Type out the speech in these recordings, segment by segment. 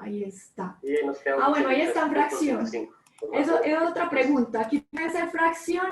Ahí está. Y ahí nos queda Ah, bueno, ahí está en fracción. 83.25. Eso es otra pregunta. Aquí tiene que ser fracción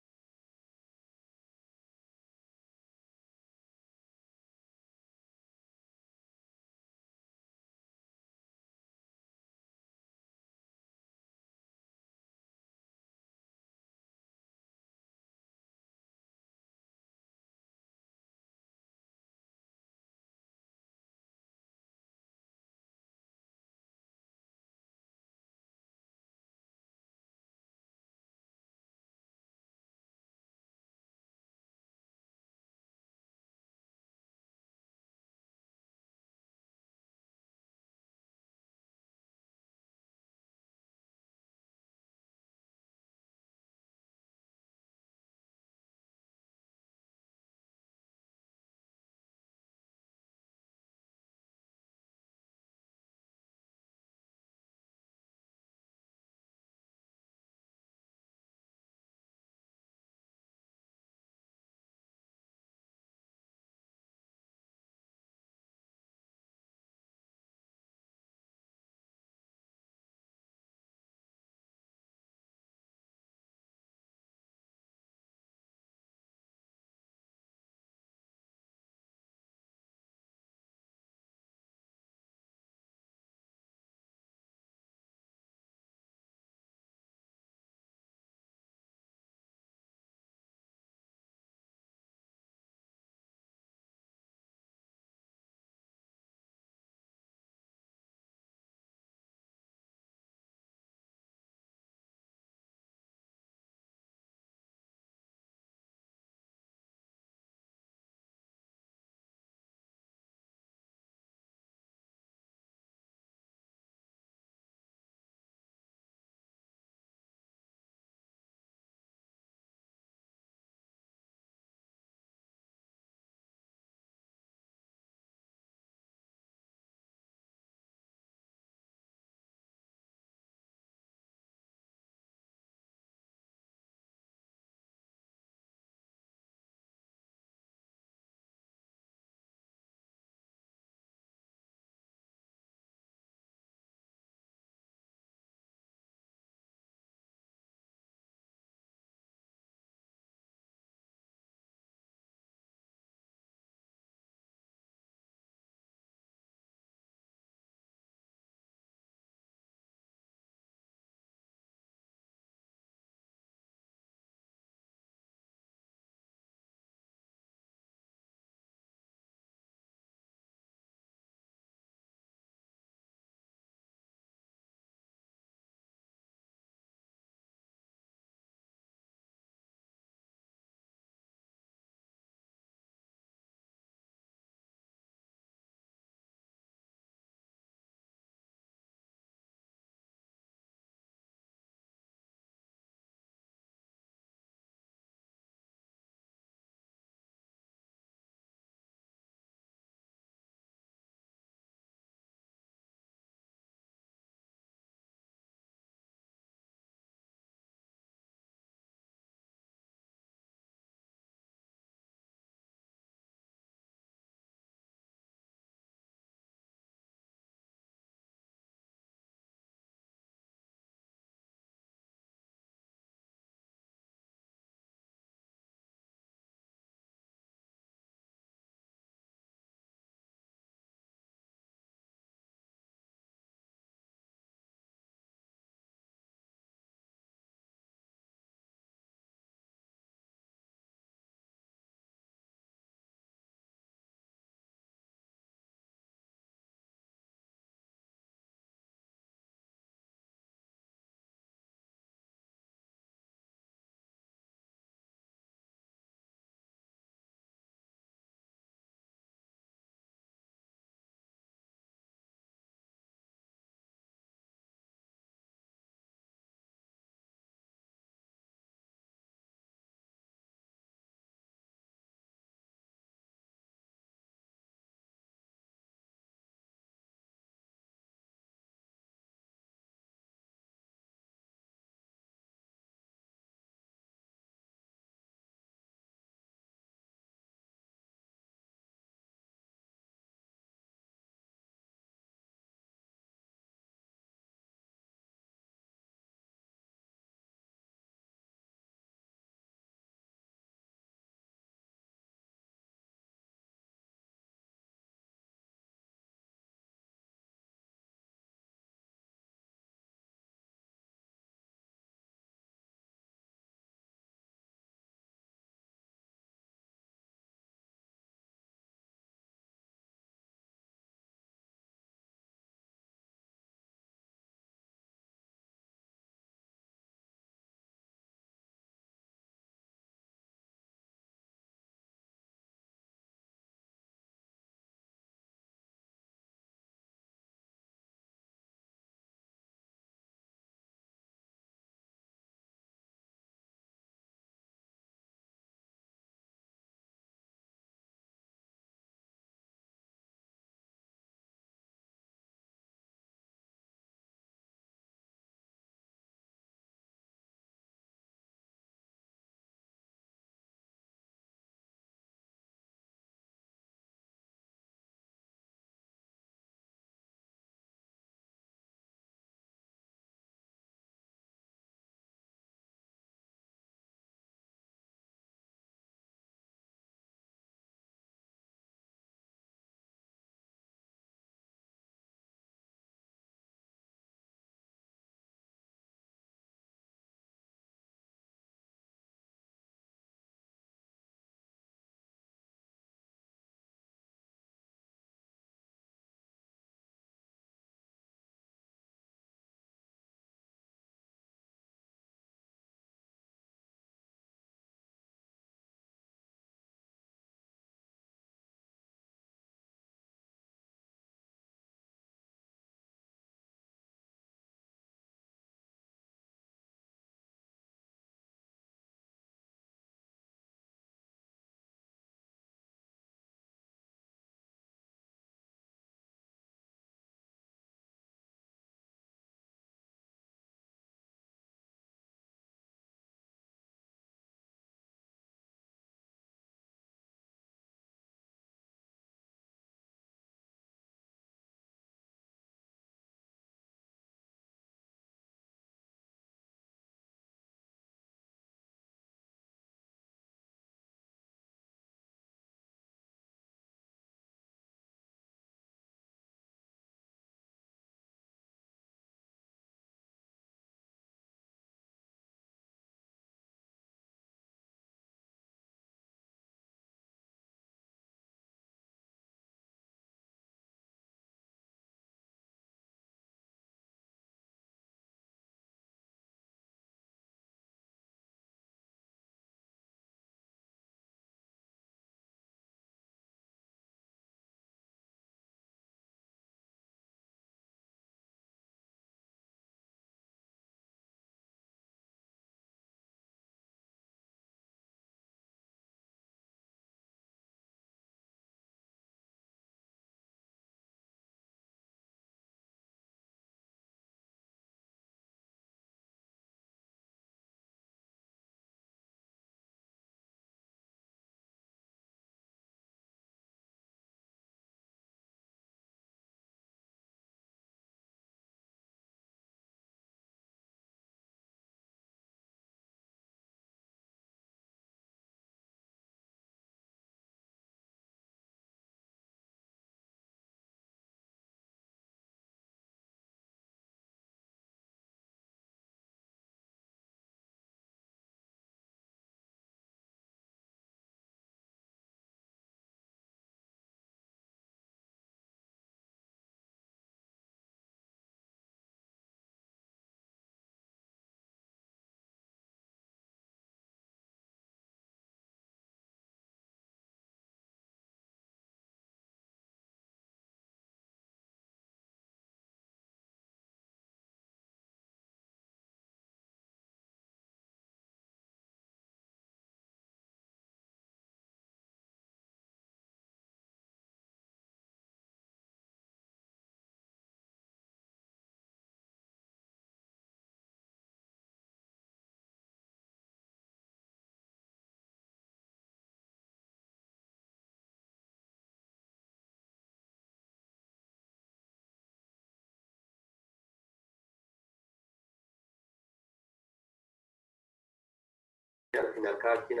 al final cada quien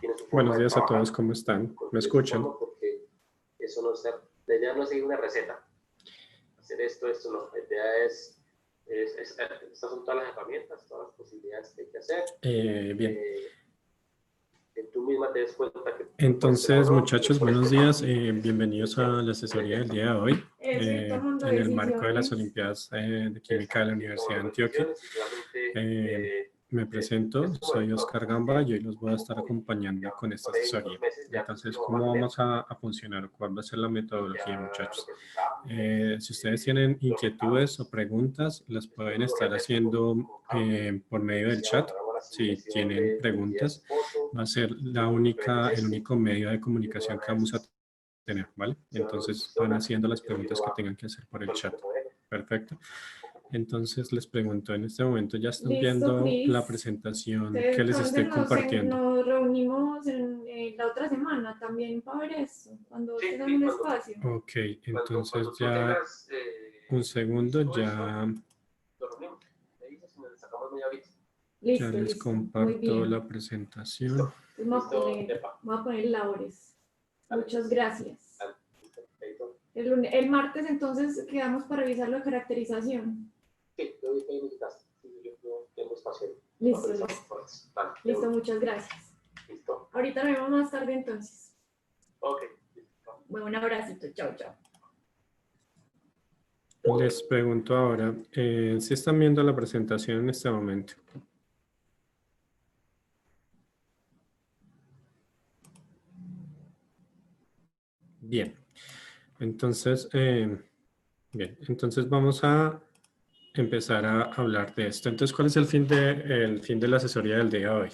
tiene su forma. Buenos de días a trabajar. todos, ¿cómo están? ¿Me escuchan? Porque eso no es, la idea no es seguir una receta. Hacer esto, no. La idea estas son todas las herramientas, todas las posibilidades que hay que hacer. Bien. Que tú misma te des cuenta que... Entonces, muchachos, buenos días. Bienvenidos a la asesoría del día de hoy. En el marco de las Olimpiadas de Química de la Universidad de Antioquia. Me presento, soy Oscar Gamba y hoy los voy a estar acompañando con esta asesoría. Entonces, ¿cómo vamos a funcionar? ¿Cuál va a ser la metodología, muchachos? Si ustedes tienen inquietudes o preguntas, las pueden estar haciendo por medio del chat. Si tienen preguntas, va a ser el único medio de comunicación que vamos a tener, ¿vale? Entonces, van haciendo las preguntas que tengan que hacer por el chat. Perfecto. Entonces les pregunto, en este momento ya están viendo la presentación que les estoy compartiendo. Nos reunimos la otra semana también para ver eso, cuando tengan un espacio. Ok, entonces ya un segundo, ya les comparto la presentación. Voy a poner labores. Muchas gracias. El martes entonces quedamos para revisar la caracterización. Sí, yo tengo espacio. Listo. Listo, muchas gracias. Listo. Ahorita nos vemos más tarde entonces. Ok. Bueno, un abracito. Chao, chao. Les pregunto ahora, si están viendo la presentación en este momento. Bien. Entonces, vamos a empezar a hablar de esto. Entonces, ¿cuál es el fin de la asesoría del día de hoy?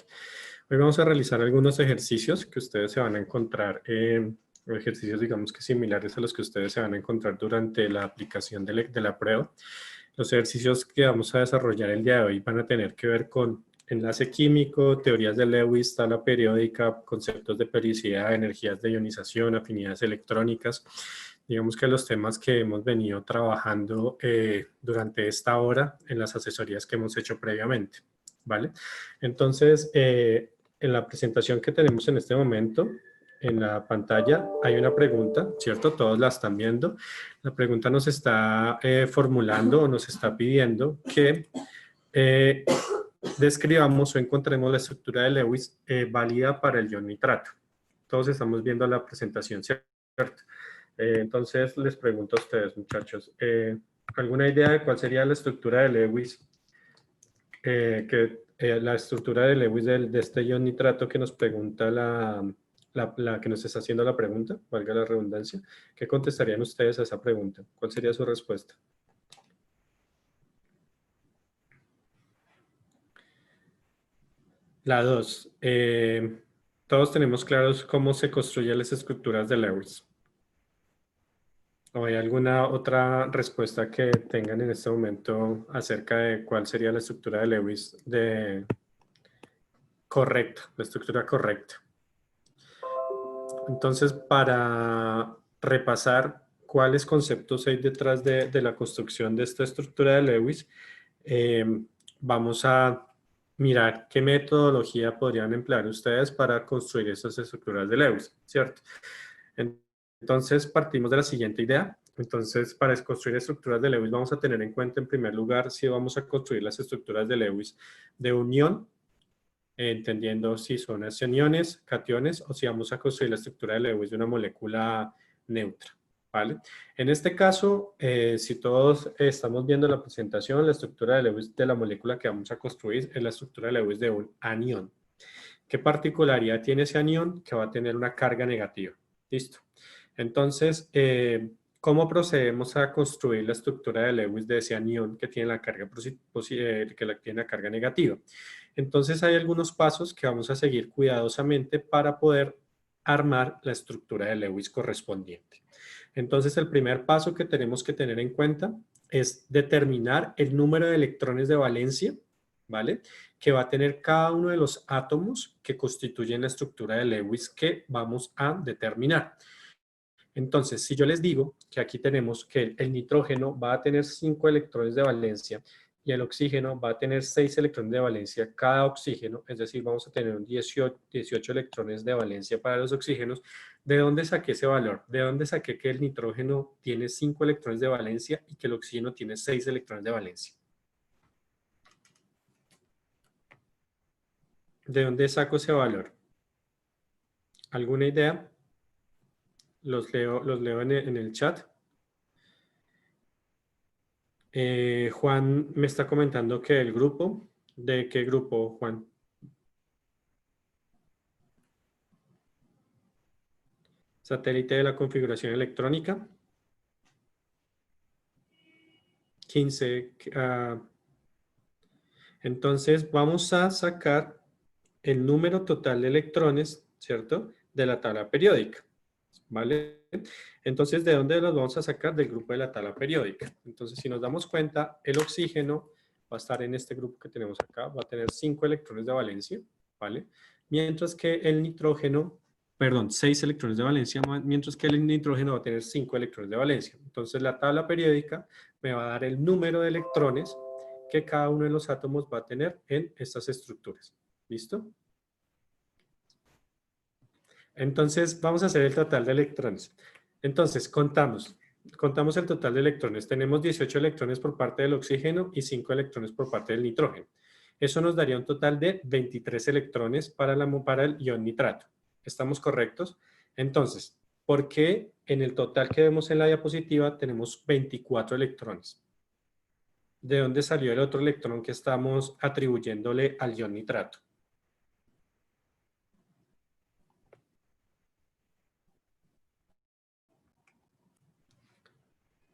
Hoy vamos a realizar algunos ejercicios que ustedes se van a encontrar, ejercicios digamos que similares a los que ustedes se van a encontrar durante la aplicación de la prueba. Los ejercicios que vamos a desarrollar el día de hoy van a tener que ver con enlace químico, teorías de Lewis, tabla periódica, conceptos de periodicidad, energías de ionización, afinidades electrónicas. Digamos que los temas que hemos venido trabajando durante esta hora en las asesorías que hemos hecho previamente, ¿vale? Entonces, en la presentación que tenemos en este momento, en la pantalla hay una pregunta, ¿cierto? Todos la están viendo. La pregunta nos está formulando o nos está pidiendo que describamos o encontremos la estructura de Lewis válida para el ion nitrato. Todos estamos viendo la presentación, ¿cierto? Entonces, les pregunto a ustedes, muchachos, ¿alguna idea de cuál sería la estructura de Lewis? La estructura de Lewis de este ion nitrato que nos pregunta la que nos está haciendo la pregunta, valga la redundancia. ¿Qué contestarían ustedes a esa pregunta? ¿Cuál sería su respuesta? La 2. Todos tenemos claros cómo se construyen las estructuras de Lewis. ¿O hay alguna otra respuesta que tengan en este momento acerca de cuál sería la estructura de Lewis correcta, la estructura correcta? Entonces, para repasar cuáles conceptos hay detrás de la construcción de esta estructura de Lewis, vamos a mirar qué metodología podrían emplear ustedes para construir esas estructuras de Lewis, ¿cierto? Entonces, partimos de la siguiente idea. Entonces, para construir estructuras de Lewis vamos a tener en cuenta, en primer lugar, si vamos a construir las estructuras de Lewis de unión, entendiendo si son aniones, cationes, o si vamos a construir la estructura de Lewis de una molécula neutra, ¿vale? En este caso, si todos estamos viendo la presentación, la estructura de Lewis de la molécula que vamos a construir es la estructura de Lewis de un anión. ¿Qué particularidad tiene ese anión? Que va a tener una carga negativa. ¿Listo? Entonces, ¿cómo procedemos a construir la estructura de Lewis de ese anión que tiene la carga, negativa? Entonces, hay algunos pasos que vamos a seguir cuidadosamente para poder armar la estructura de Lewis correspondiente. Entonces, el primer paso que tenemos que tener en cuenta es determinar el número de electrones de valencia, ¿vale? Que va a tener cada uno de los átomos que constituyen la estructura de Lewis que vamos a determinar. Entonces, si yo les digo que aquí tenemos que el nitrógeno va a tener 5 electrones de valencia y el oxígeno va a tener 6 electrones de valencia cada oxígeno, es decir, vamos a tener 18 electrones de valencia para los oxígenos. ¿De dónde saqué ese valor? ¿De dónde saqué que el nitrógeno tiene 5 electrones de valencia y que el oxígeno tiene 6 electrones de valencia? ¿De dónde saco ese valor? ¿Alguna idea? Los leo en el chat. Juan me está comentando que el grupo. ¿De qué grupo, Juan? Satélite de la configuración electrónica. 15. Entonces vamos a sacar el número total de electrones, ¿cierto? De la tabla periódica, ¿vale? Entonces, ¿de dónde los vamos a sacar? Del grupo de la tabla periódica. Entonces, si nos damos cuenta, el oxígeno va a estar en este grupo que tenemos acá, va a tener 5 electrones de valencia, ¿vale? Mientras que el nitrógeno, perdón, 6 electrones de valencia, mientras que el nitrógeno va a tener 5 electrones de valencia. Entonces, la tabla periódica me va a dar el número de electrones que cada uno de los átomos va a tener en estas estructuras. ¿Listo? Entonces, vamos a hacer el total de electrones. Entonces, contamos el total de electrones. Tenemos 18 electrones por parte del oxígeno y 5 electrones por parte del nitrógeno. Eso nos daría un total de 23 electrones para el ion nitrato. ¿Estamos correctos? Entonces, ¿por qué en el total que vemos en la diapositiva tenemos 24 electrones? ¿De dónde salió el otro electrón que estamos atribuyéndole al ion nitrato?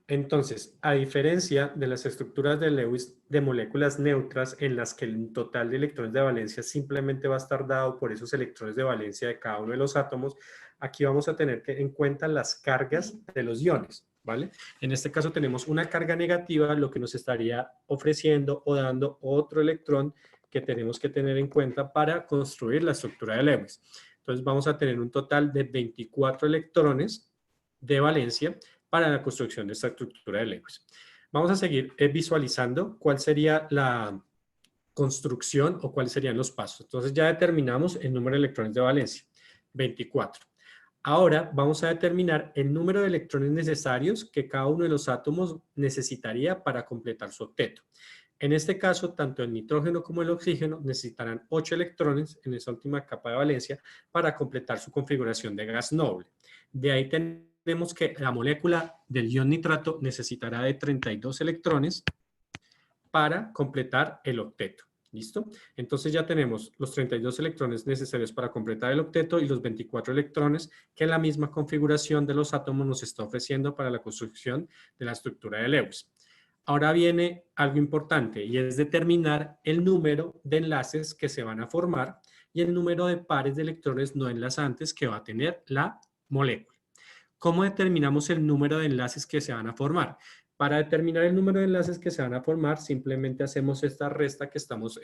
Entonces, a diferencia de las estructuras de Lewis de moléculas neutras en las que el total de electrones de valencia simplemente va a estar dado por esos electrones de valencia de cada uno de los átomos, aquí vamos a tener en cuenta las cargas de los iones, ¿vale? En este caso tenemos una carga negativa, lo que nos estaría ofreciendo o dando otro electrón que tenemos que tener en cuenta para construir la estructura de Lewis. Entonces vamos a tener un total de 24 electrones de valencia para la construcción de esta estructura de Lewis. Vamos a seguir visualizando cuál sería la construcción o cuáles serían los pasos. Entonces ya determinamos el número de electrones de valencia, 24. Ahora vamos a determinar el número de electrones necesarios que cada uno de los átomos necesitaría para completar su octeto. En este caso, tanto el nitrógeno como el oxígeno necesitarán 8 electrones en esa última capa de valencia para completar su configuración de gas noble. De ahí tenemos que la molécula del ion nitrato necesitará de 32 electrones para completar el octeto. ¿Listo? Entonces ya tenemos los 32 electrones necesarios para completar el octeto y los 24 electrones que la misma configuración de los átomos nos está ofreciendo para la construcción de la estructura de Lewis. Ahora viene algo importante y es determinar el número de enlaces que se van a formar y el número de pares de electrones no enlazantes que va a tener la molécula. ¿Cómo determinamos el número de enlaces que se van a formar? Para determinar el número de enlaces que se van a formar, simplemente hacemos esta resta que estamos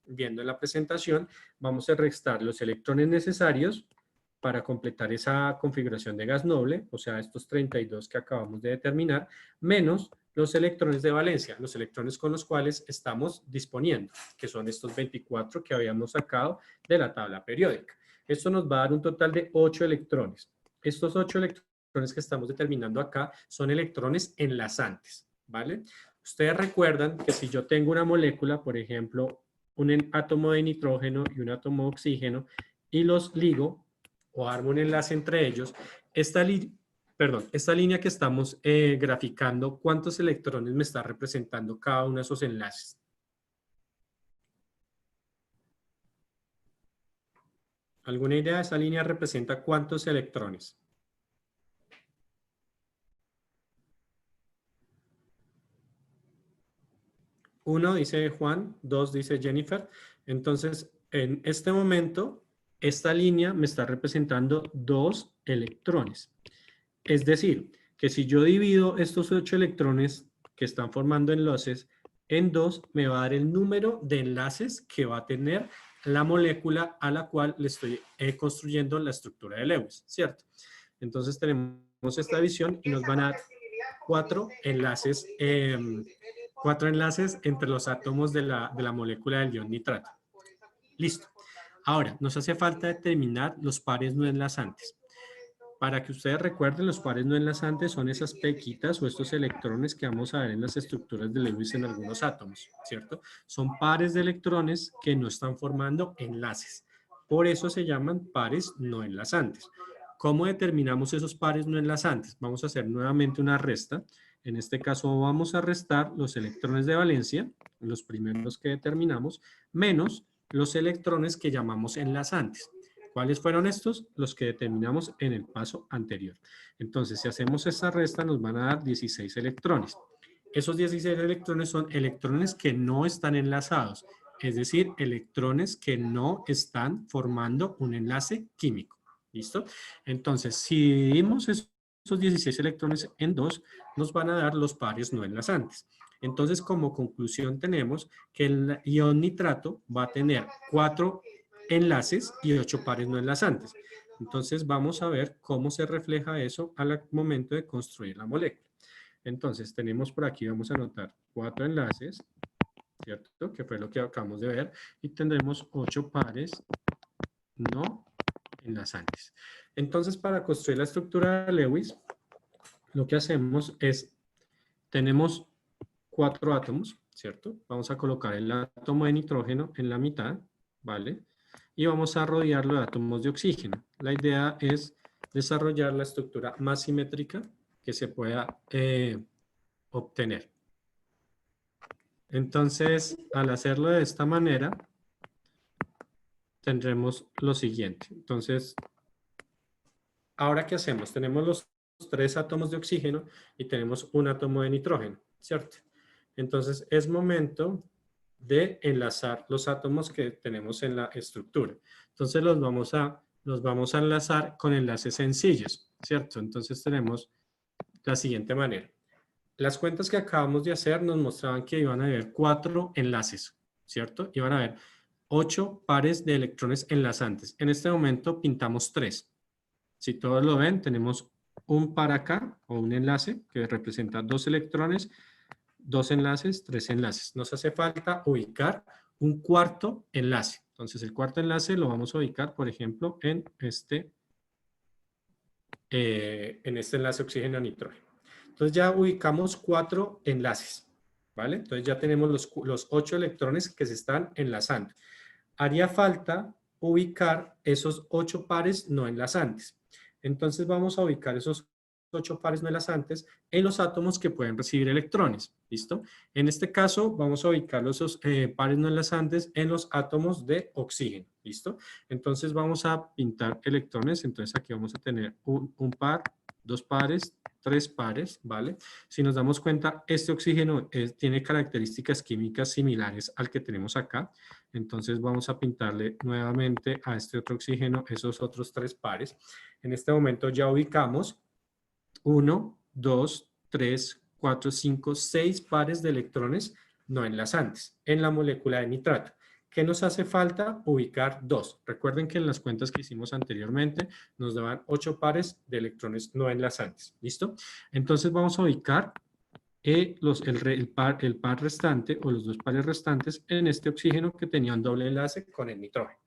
viendo en la presentación. Vamos a restar los electrones necesarios para completar esa configuración de gas noble, o sea, estos 32 que acabamos de determinar, menos los electrones de valencia, los electrones con los cuales estamos disponiendo, que son estos 24 que habíamos sacado de la tabla periódica. Esto nos va a dar un total de 8 electrones. Estos 8 electrones que estamos determinando acá son electrones enlazantes, ¿vale? Ustedes recuerdan que si yo tengo una molécula, por ejemplo, un átomo de nitrógeno y un átomo de oxígeno, y los ligo o armo un enlace entre ellos, esta línea que estamos graficando, ¿cuántos electrones me está representando cada uno de esos enlaces? ¿Alguna idea? Esa línea representa cuántos electrones. 1 dice Juan, 2 dice Jennifer. Entonces, en este momento, esta línea me está representando 2 electrones. Es decir, que si yo divido estos 8 electrones que están formando enlaces en 2, me va a dar el número de enlaces que va a tener la molécula a la cual le estoy construyendo la estructura de Lewis, ¿cierto? Entonces tenemos esta división y nos van a dar 4 enlaces 4 enlaces entre los átomos de la molécula del ion nitrato. Listo. Ahora, nos hace falta determinar los pares no enlazantes. Para que ustedes recuerden, los pares no enlazantes son esas pequitas o estos electrones que vamos a ver en las estructuras de Lewis en algunos átomos, ¿cierto? Son pares de electrones que no están formando enlaces. Por eso se llaman pares no enlazantes. ¿Cómo determinamos esos pares no enlazantes? Vamos a hacer nuevamente una resta. En este caso vamos a restar los electrones de valencia, los primeros que determinamos, menos los electrones que llamamos enlazantes. ¿Cuáles fueron estos? Los que determinamos en el paso anterior. Entonces, si hacemos esta resta, nos van a dar 16 electrones. Esos 16 electrones son electrones que no están enlazados, es decir, electrones que no están formando un enlace químico. ¿Listo? Entonces, si dividimos esos 16 electrones en 2, nos van a dar los pares no enlazantes. Entonces, como conclusión tenemos que el ion nitrato va a tener 4 enlaces y 8 pares no enlazantes. Entonces, vamos a ver cómo se refleja eso al momento de construir la molécula. Entonces, tenemos por aquí, vamos a anotar 4 enlaces, ¿cierto? Que fue lo que acabamos de ver. Y tendremos 8 pares no enlazantes. Entonces, para construir la estructura de Lewis, lo que hacemos es, tenemos 4 átomos, ¿cierto? Vamos a colocar el átomo de nitrógeno en la mitad, ¿vale? Y vamos a rodearlo de átomos de oxígeno. La idea es desarrollar la estructura más simétrica que se pueda obtener. Entonces, al hacerlo de esta manera, tendremos lo siguiente. Entonces, ¿ahora qué hacemos? Tenemos los 3 átomos de oxígeno y tenemos un átomo de nitrógeno, ¿cierto? Entonces, es momento de enlazar los átomos que tenemos en la estructura. Entonces, los vamos a enlazar con enlaces sencillos, ¿cierto? Entonces, tenemos la siguiente manera. Las cuentas que acabamos de hacer nos mostraban que iban a haber 4 enlaces, ¿cierto? Iban a haber 8 pares de electrones enlazantes. En este momento pintamos 3. Si todos lo ven, tenemos un par acá, o un enlace, que representa 2 electrones, 2 enlaces, 3 enlaces. Nos hace falta ubicar un cuarto enlace. Entonces, el cuarto enlace lo vamos a ubicar, por ejemplo, en este enlace oxígeno-nitrógeno. Entonces, ya ubicamos 4 enlaces, ¿vale? Entonces, ya tenemos los 8 electrones que se están enlazando. Haría falta ubicar esos 8 pares no enlazantes. Entonces vamos a ubicar esos 8 pares no enlazantes en los átomos que pueden recibir electrones. ¿Listo? En este caso vamos a ubicar esos pares no enlazantes en los átomos de oxígeno. ¿Listo? Entonces vamos a pintar electrones. Entonces aquí vamos a tener un par, 2 pares, 3 pares, ¿vale? Si nos damos cuenta, este oxígeno tiene características químicas similares al que tenemos acá. Entonces vamos a pintarle nuevamente a este otro oxígeno esos otros 3 pares. En este momento ya ubicamos 1, 2, 3, 4, 5, 6 pares de electrones no enlazantes en la molécula de nitrato. ¿Qué nos hace falta? Ubicar 2. Recuerden que en las cuentas que hicimos anteriormente nos daban 8 pares de electrones no enlazantes. ¿Listo? Entonces vamos a ubicar el par restante o los 2 pares restantes en este oxígeno que tenía un doble enlace con el nitrógeno.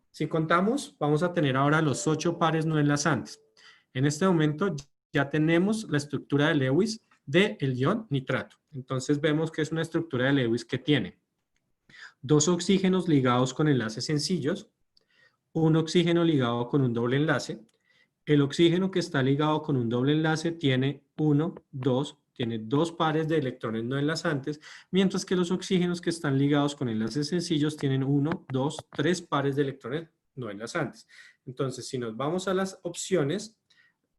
Si contamos, vamos a tener ahora los 8 pares no enlazantes. En este momento ya tenemos la estructura de Lewis del ion nitrato. Entonces vemos que es una estructura de Lewis que tiene 2 oxígenos ligados con enlaces sencillos, un oxígeno ligado con un doble enlace. El oxígeno que está ligado con un doble enlace tiene 1, 2, tiene 2 pares de electrones no enlazantes, mientras que los oxígenos que están ligados con enlaces sencillos tienen 1, 2, 3 pares de electrones no enlazantes. Entonces, si nos vamos a las opciones,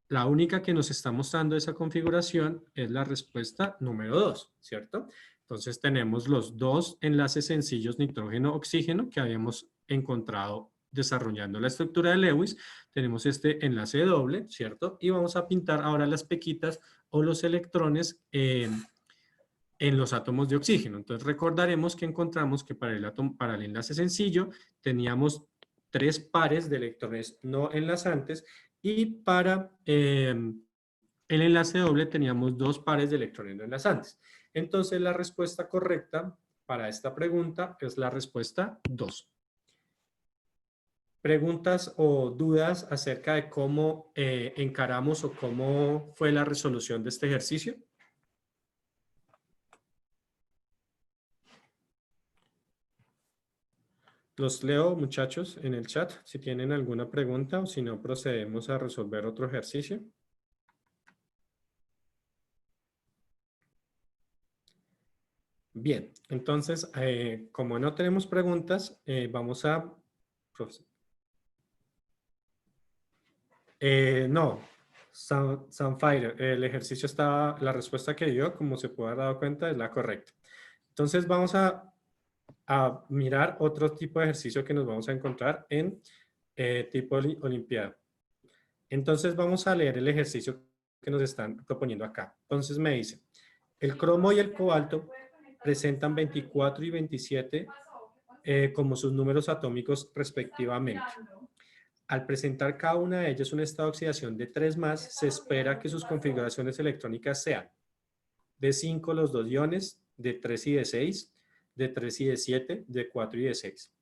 la única que nos está mostrando esa configuración es la respuesta número 2, ¿cierto? Entonces tenemos los 2 enlaces sencillos nitrógeno-oxígeno que habíamos encontrado desarrollando la estructura de Lewis. Tenemos este enlace doble, ¿cierto? Y vamos a pintar ahora las pequitas o los electrones en los átomos de oxígeno. Entonces recordaremos que encontramos que para el enlace sencillo teníamos 3 pares de electrones no enlazantes y para el enlace doble teníamos 2 pares de electrones no enlazantes. Entonces la respuesta correcta para esta pregunta es la respuesta 2. ¿Preguntas o dudas acerca de cómo encaramos o cómo fue la resolución de este ejercicio? Los leo, muchachos, en el chat si tienen alguna pregunta o si no procedemos a resolver otro ejercicio. Bien, entonces, como no tenemos preguntas, vamos a... no, Sunfire, el ejercicio estaba, la respuesta que dio, como se puede haber dado cuenta, es la correcta. Entonces vamos a mirar otro tipo de ejercicio que nos vamos a encontrar en tipo olimpiada. Entonces vamos a leer el ejercicio que nos están proponiendo acá. Entonces me dice, el cromo y el cobalto presentan 24 y 27 como sus números atómicos respectivamente. Al presentar cada una de ellas un estado de oxidación de 3+, se espera que sus configuraciones electrónicas sean de 5 los 2 iones, de 3 y de 6, de 3 y de 7, de 4 y de 6.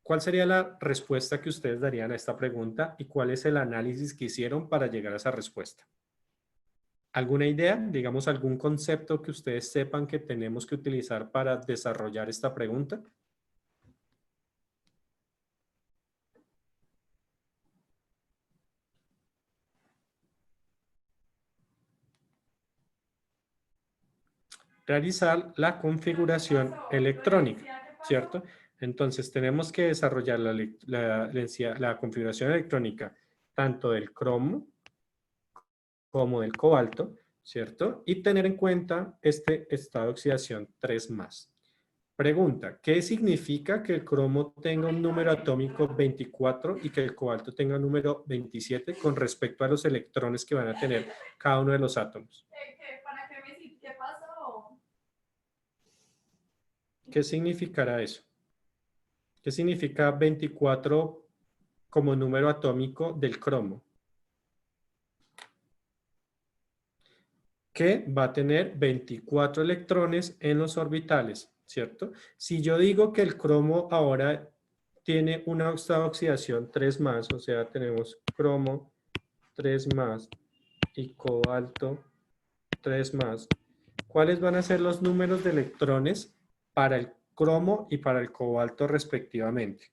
¿Cuál sería la respuesta que ustedes darían a esta pregunta y cuál es el análisis que hicieron para llegar a esa respuesta? ¿Alguna idea? Digamos, algún concepto que ustedes sepan que tenemos que utilizar para desarrollar esta pregunta. Realizar la configuración electrónica, ¿cierto? Entonces tenemos que desarrollar la configuración electrónica tanto del cromo como del cobalto, ¿cierto? Y tener en cuenta este estado de oxidación 3+. Pregunta, ¿qué significa que el cromo tenga un número atómico 24 y que el cobalto tenga un número 27 con respecto a los electrones que van a tener cada uno de los átomos? ¿Qué pasó? ¿Qué significará eso? ¿Qué significa 24 como número atómico del cromo? Que va a tener 24 electrones en los orbitales, ¿cierto? Si yo digo que el cromo ahora tiene una estado de oxidación 3+, o sea, tenemos cromo 3+ y cobalto 3+, ¿cuáles van a ser los números de electrones para el cromo y para el cobalto respectivamente?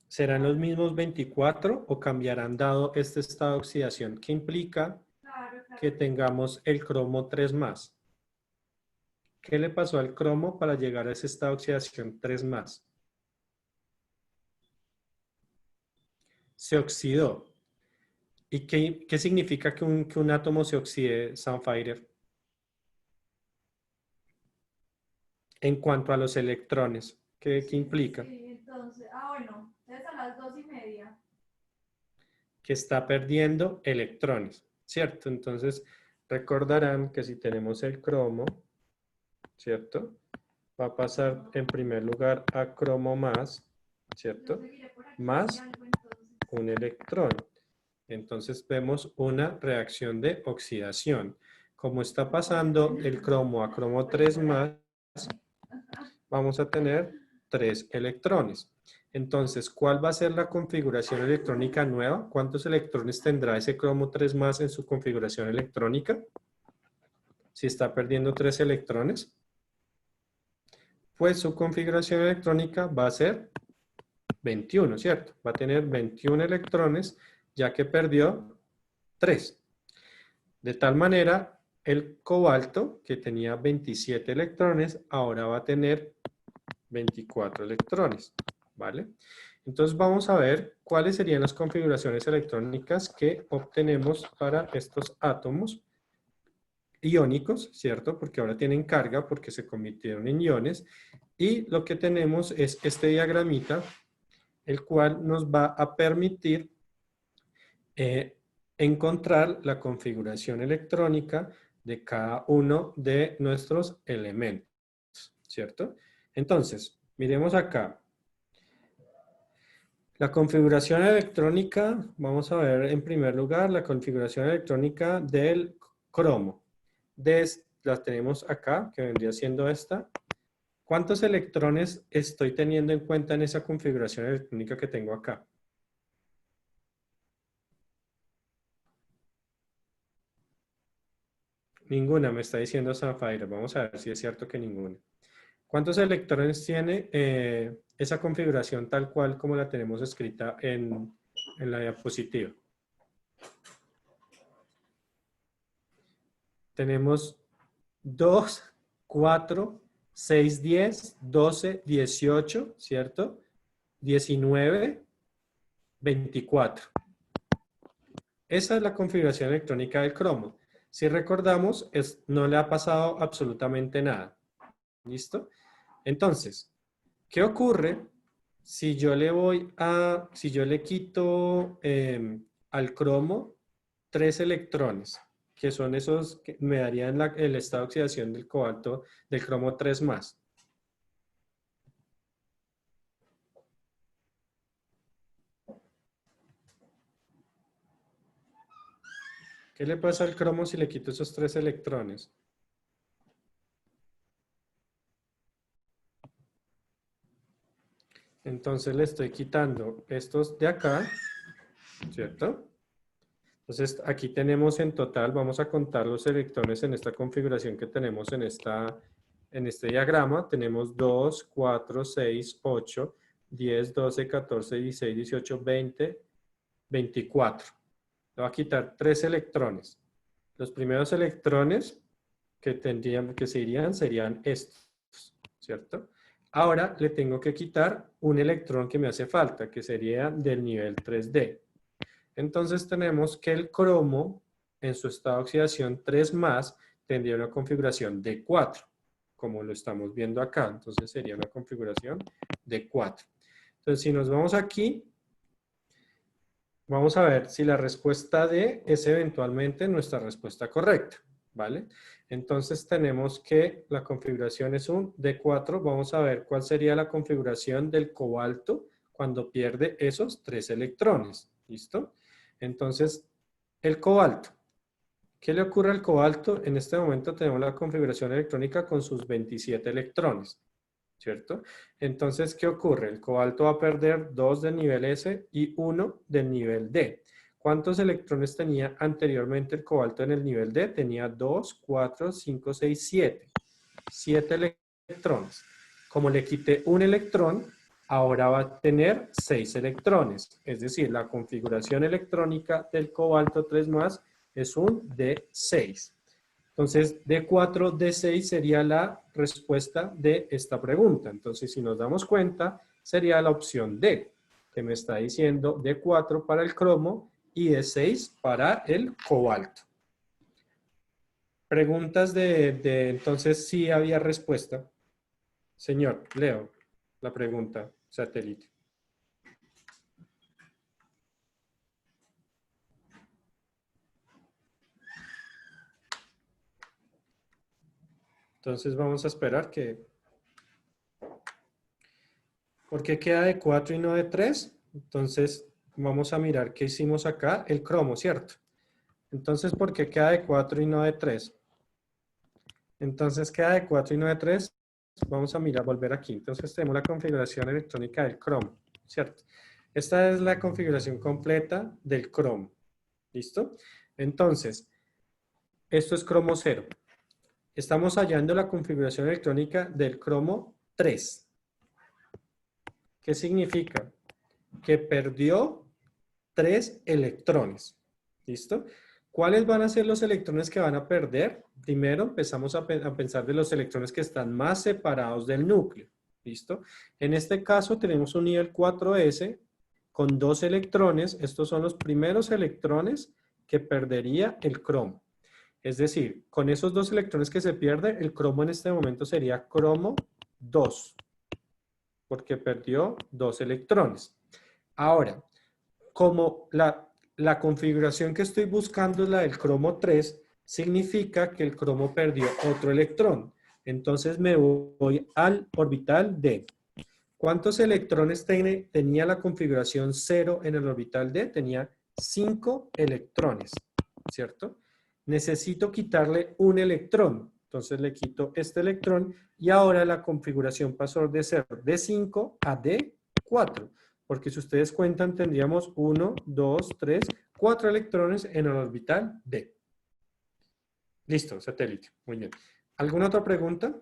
¿Serán los mismos 24 o cambiarán dado este estado de oxidación? ¿Qué implica que tengamos el cromo 3+? ¿Qué le pasó al cromo para llegar a ese estado de oxidación 3+? Se oxidó. ¿Y qué significa que un átomo se oxide, Sunfire? En cuanto a los electrones, ¿qué implica? Sí, entonces, bueno, entonces a las 2:30. Que está perdiendo electrones, ¿cierto? Entonces, recordarán que si tenemos el cromo, ¿cierto? Va a pasar en primer lugar a cromo más, ¿cierto? Más un electrón. Entonces vemos una reacción de oxidación. Como está pasando el cromo a cromo 3+, vamos a tener 3 electrones. Entonces, ¿cuál va a ser la configuración electrónica nueva? ¿Cuántos electrones tendrá ese cromo 3+ en su configuración electrónica? Si está perdiendo 3 electrones, pues su configuración electrónica va a ser 21, ¿cierto? Va a tener 21 electrones, ya que perdió 3. De tal manera, el cobalto, que tenía 27 electrones, ahora va a tener 24 electrones, ¿vale? Entonces vamos a ver cuáles serían las configuraciones electrónicas que obtenemos para estos átomos iónicos, ¿cierto? Porque ahora tienen carga porque se convirtieron en iones. Y lo que tenemos es este diagramita, el cual nos va a permitir encontrar la configuración electrónica de cada uno de nuestros elementos, ¿cierto? Entonces, miremos acá. La configuración electrónica, vamos a ver en primer lugar la configuración electrónica del cromo. La tenemos acá, que vendría siendo esta. ¿Cuántos electrones estoy teniendo en cuenta en esa configuración electrónica que tengo acá? Ninguna, me está diciendo Zafira. Vamos a ver si es cierto que ninguna. ¿Cuántos electrones tiene esa configuración tal cual como la tenemos escrita en la diapositiva? Tenemos 2, 4, 6, 10, 12, 18, ¿cierto? 19, 24. Esa es la configuración electrónica del cromo. Si recordamos, no le ha pasado absolutamente nada. ¿Listo? Entonces, ¿qué ocurre si yo le quito al cromo 3 electrones? Que son esos que me darían el estado de oxidación del cobalto del cromo 3 más. ¿Qué le pasa al cromo si le quito esos 3 electrones? Entonces le estoy quitando estos de acá, ¿cierto? Entonces aquí tenemos en total, vamos a contar los electrones en esta configuración que tenemos en este diagrama. Tenemos 2, 4, 6, 8, 10, 12, 14, 16, 18, 20, 24. Le voy a quitar 3 electrones. Los primeros electrones que se irían serían estos, ¿cierto? Ahora le tengo que quitar un electrón que me hace falta, que sería del nivel 3D. Entonces tenemos que el cromo, en su estado de oxidación 3 más, tendría una configuración de 4, como lo estamos viendo acá. Entonces sería una configuración de 4. Entonces si nos vamos aquí, vamos a ver si la respuesta D es eventualmente nuestra respuesta correcta, ¿vale? Entonces tenemos que la configuración es un D4. Vamos a ver cuál sería la configuración del cobalto cuando pierde esos 3 electrones. ¿Listo? Entonces, el cobalto. ¿Qué le ocurre al cobalto? En este momento tenemos la configuración electrónica con sus 27 electrones, ¿cierto? Entonces, ¿qué ocurre? El cobalto va a perder 2 del nivel S y 1 del nivel D. ¿Cuántos electrones tenía anteriormente el cobalto en el nivel D? Tenía 2, 4, 5, 6, 7. 7 electrones. Como le quité un electrón, ahora va a tener 6 electrones. Es decir, la configuración electrónica del cobalto 3 más es un D6. Entonces, D4, D6 sería la respuesta de esta pregunta. Entonces, si nos damos cuenta, sería la opción D, que me está diciendo D4 para el cromo y D6 para el cobalto. Preguntas entonces, sí había respuesta. Señor, leo la pregunta, satélite. Entonces vamos a esperar que... ¿Por qué queda de 4 y no de 3? Entonces vamos a mirar qué hicimos acá, el cromo, ¿cierto? Entonces, ¿por qué queda de 4 y no de 3? Entonces queda de 4 y no de 3. Vamos a mirar, volver aquí. Entonces tenemos la configuración electrónica del cromo, ¿cierto? Esta es la configuración completa del cromo. ¿Listo? Entonces, esto es cromo 0. Estamos hallando la configuración electrónica del cromo 3. ¿Qué significa? Que perdió 3 electrones. ¿Listo? ¿Cuáles van a ser los electrones que van a perder? Primero empezamos a pensar de los electrones que están más separados del núcleo. ¿Listo? En este caso tenemos un nivel 4s con 2 electrones. Estos son los primeros electrones que perdería el cromo. Es decir, con esos 2 electrones que se pierde, el cromo en este momento sería cromo 2, porque perdió 2 electrones. Ahora, como la configuración que estoy buscando es la del cromo 3, significa que el cromo perdió otro electrón. Entonces me voy al orbital D. ¿Cuántos electrones tenía la configuración 0 en el orbital D? Tenía 5 electrones, ¿cierto? Necesito quitarle un electrón. Entonces le quito este electrón y ahora la configuración pasó de ser D5 a D4. Porque si ustedes cuentan, tendríamos 1, 2, 3, 4 electrones en el orbital D. Listo, satélite. Muy bien. ¿Alguna otra pregunta?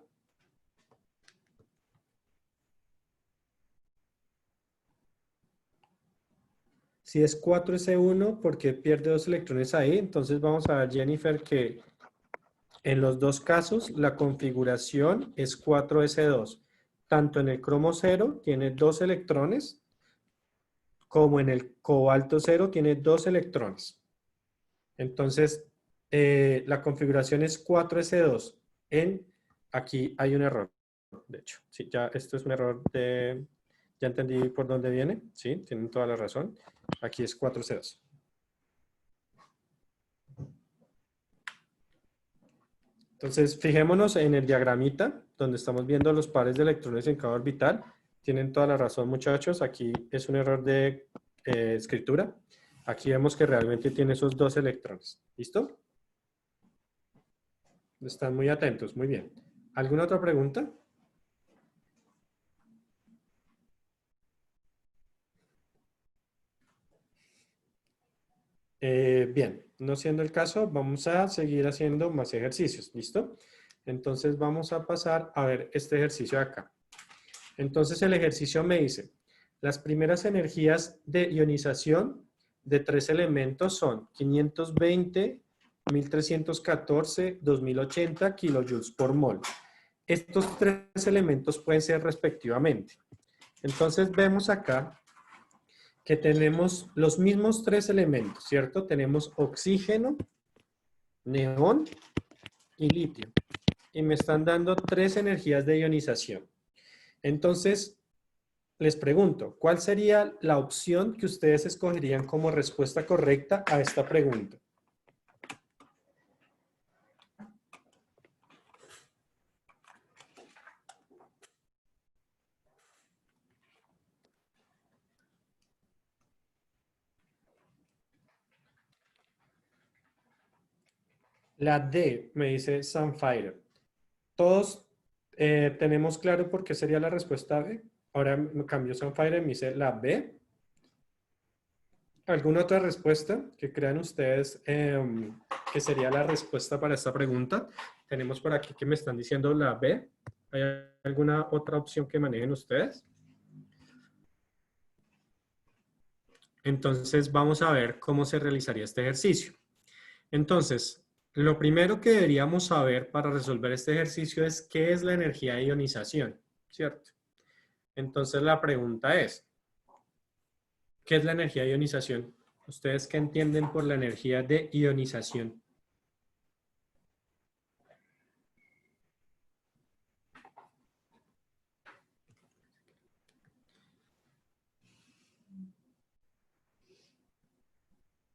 Si es 4s1, ¿por qué pierde 2 electrones ahí? Entonces vamos a ver, Jennifer, que en los dos casos la configuración es 4s2. Tanto en el cromo 0 tiene 2 electrones, como en el cobalto 0 tiene 2 electrones. Entonces, la configuración es 4s2. Aquí hay un error, de hecho. Sí, ya esto es un error de... Ya entendí por dónde viene. Sí, tienen toda la razón. Aquí es 4s2. Entonces, fijémonos en el diagramita, donde estamos viendo los pares de electrones en cada orbital. Tienen toda la razón, muchachos. Aquí es un error de escritura. Aquí vemos que realmente tiene esos 2 electrones. ¿Listo? Están muy atentos. Muy bien. ¿Alguna otra pregunta? Bien, no siendo el caso, vamos a seguir haciendo más ejercicios. ¿Listo? Entonces vamos a pasar a ver este ejercicio de acá. Entonces el ejercicio me dice, las primeras energías de ionización de 3 elementos son 520, 1314, 2080 kilojoules por mol. Estos 3 elementos pueden ser respectivamente. Entonces vemos acá que tenemos los mismos 3 elementos, ¿cierto? Tenemos oxígeno, neón y litio. Y me están dando 3 energías de ionización. Entonces, les pregunto, ¿cuál sería la opción que ustedes escogerían como respuesta correcta a esta pregunta? La D, me dice Sunfire. Todos tenemos claro por qué sería la respuesta B. Ahora me cambió Sunfire y me dice la B. ¿Alguna otra respuesta que crean ustedes que sería la respuesta para esta pregunta? Tenemos por aquí que me están diciendo la B. ¿Hay alguna otra opción que manejen ustedes? Entonces vamos a ver cómo se realizaría este ejercicio. Entonces, lo primero que deberíamos saber para resolver este ejercicio es qué es la energía de ionización, ¿cierto? Entonces la pregunta es, ¿qué es la energía de ionización? ¿Ustedes qué entienden por la energía de ionización?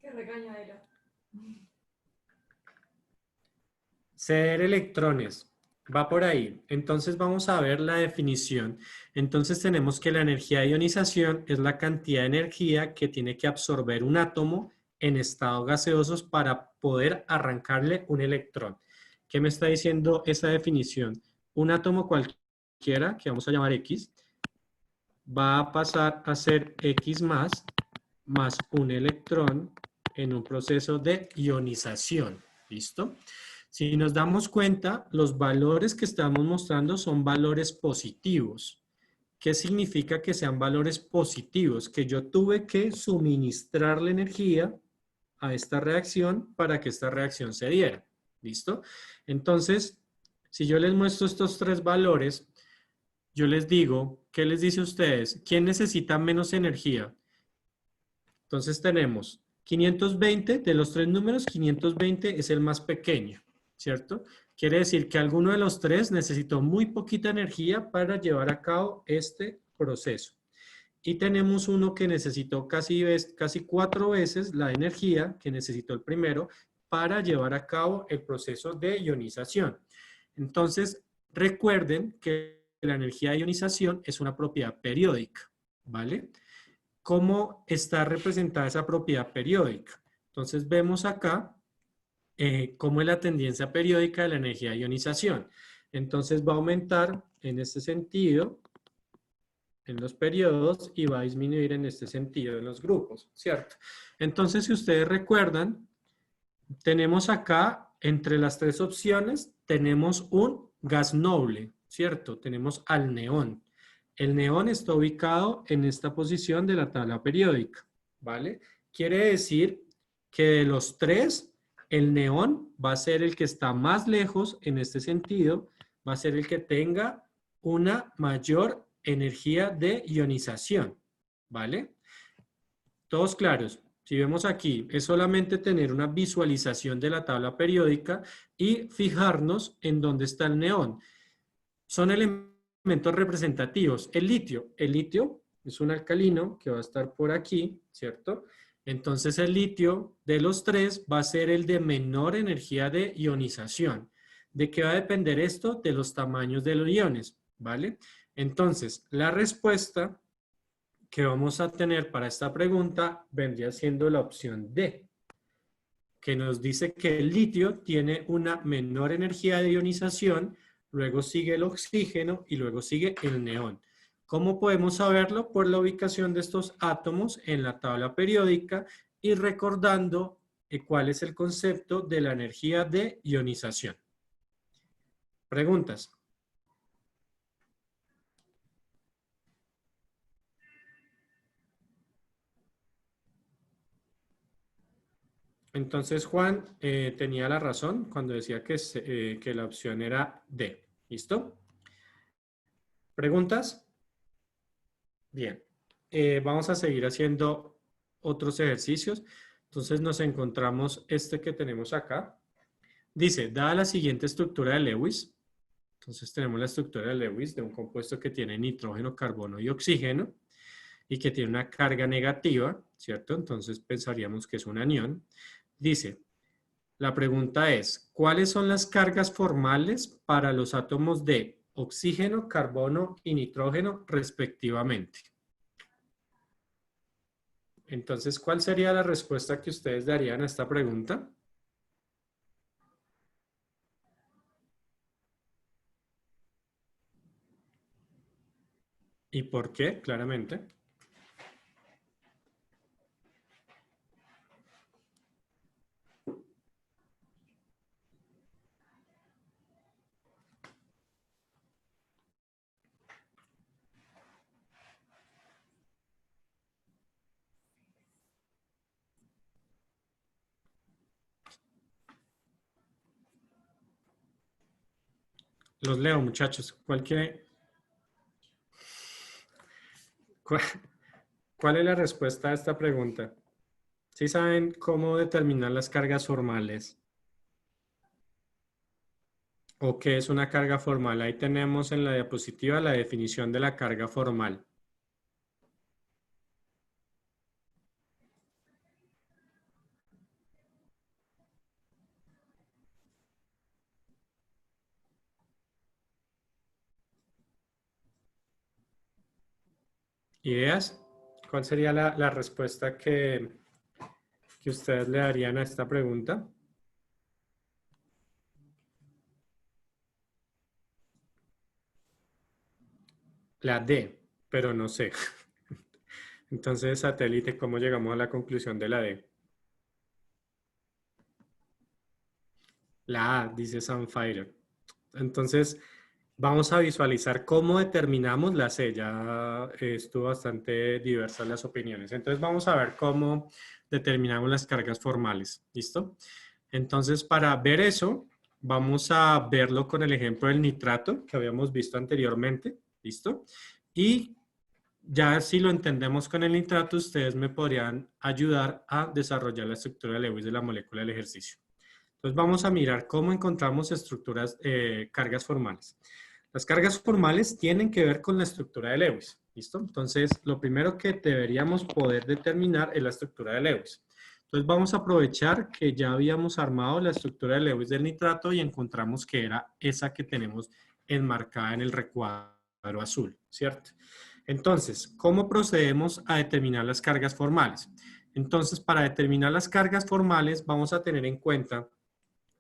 Qué regañadera. Ceder electrones. Va por ahí. Entonces vamos a ver la definición. Entonces tenemos que la energía de ionización es la cantidad de energía que tiene que absorber un átomo en estado gaseosos para poder arrancarle un electrón. ¿Qué me está diciendo esa definición? Un átomo cualquiera, que vamos a llamar X, va a pasar a ser X más un electrón en un proceso de ionización. ¿Listo? Si nos damos cuenta, los valores que estamos mostrando son valores positivos. ¿Qué significa que sean valores positivos? Que yo tuve que suministrarle energía a esta reacción para que esta reacción se diera. ¿Listo? Entonces, si yo les muestro estos 3 valores, yo les digo, ¿qué les dice a ustedes? ¿Quién necesita menos energía? Entonces tenemos 520, de los 3 números, 520 es el más pequeño, ¿cierto? Quiere decir que alguno de los 3 necesitó muy poquita energía para llevar a cabo este proceso. Y tenemos uno que necesitó casi 4 veces la energía que necesitó el primero para llevar a cabo el proceso de ionización. Entonces, recuerden que la energía de ionización es una propiedad periódica, ¿vale? ¿Cómo está representada esa propiedad periódica? Entonces vemos acá cómo es la tendencia periódica de la energía de ionización. Entonces va a aumentar en este sentido en los periodos y va a disminuir en este sentido en los grupos, ¿cierto? Entonces, si ustedes recuerdan, tenemos acá, entre las tres opciones, tenemos un gas noble, ¿cierto? Tenemos al neón. El neón está ubicado en esta posición de la tabla periódica, ¿vale? Quiere decir que de los tres, el neón va a ser el que está más lejos en este sentido, va a ser el que tenga una mayor energía de ionización, ¿vale? Todos claros. Si vemos aquí, es solamente tener una visualización de la tabla periódica y fijarnos en dónde está el neón. Son elementos representativos. El litio es un alcalino que va a estar por aquí, ¿cierto? Entonces el litio de los tres va a ser el de menor energía de ionización. ¿De qué va a depender esto? De los tamaños de los iones, ¿vale? Entonces, la respuesta que vamos a tener para esta pregunta vendría siendo la opción D, que nos dice que el litio tiene una menor energía de ionización, luego sigue el oxígeno y luego sigue el neón. ¿Cómo podemos saberlo? Por la ubicación de estos átomos en la tabla periódica y recordando cuál es el concepto de la energía de ionización. ¿Preguntas? Entonces Juan tenía la razón cuando decía que la opción era D. ¿Listo? ¿Preguntas? Bien. Vamos a seguir haciendo otros ejercicios. Entonces nos encontramos este que tenemos acá. Dice, dada la siguiente estructura de Lewis, entonces tenemos la estructura de Lewis de un compuesto que tiene nitrógeno, carbono y oxígeno y que tiene una carga negativa, ¿cierto? Entonces pensaríamos que es un anión. Dice, la pregunta es, ¿cuáles son las cargas formales para los átomos de oxígeno, carbono y nitrógeno respectivamente? Entonces, ¿cuál sería la respuesta que ustedes darían a esta pregunta? ¿Y por qué? Claramente. Los leo, muchachos. ¿Cuál es la respuesta a esta pregunta? ¿Sí saben cómo determinar las cargas formales? ¿O qué es una carga formal? Ahí tenemos en la diapositiva la definición de la carga formal. ¿Ideas? ¿Cuál sería la respuesta que ustedes le darían a esta pregunta? La D, pero no sé. Entonces, satélite, ¿cómo llegamos a la conclusión de la D? La A, dice Sunfire. Entonces, vamos a visualizar cómo determinamos la C. Ya estuvo bastante diversas las opiniones. Entonces, vamos a ver cómo determinamos las cargas formales. ¿Listo? Entonces, para ver eso, vamos a verlo con el ejemplo del nitrato que habíamos visto anteriormente. ¿Listo? Y ya si lo entendemos con el nitrato, ustedes me podrían ayudar a desarrollar la estructura de Lewis de la molécula del ejercicio. Entonces vamos a mirar cómo encontramos estructuras, cargas formales. Las cargas formales tienen que ver con la estructura de Lewis. ¿Listo? Entonces lo primero que deberíamos poder determinar es la estructura de Lewis. Entonces vamos a aprovechar que ya habíamos armado la estructura de Lewis del nitrato y encontramos que era esa que tenemos enmarcada en el recuadro cuadro azul, ¿cierto? Entonces, ¿cómo procedemos a determinar las cargas formales? Entonces, para determinar las cargas formales vamos a tener en cuenta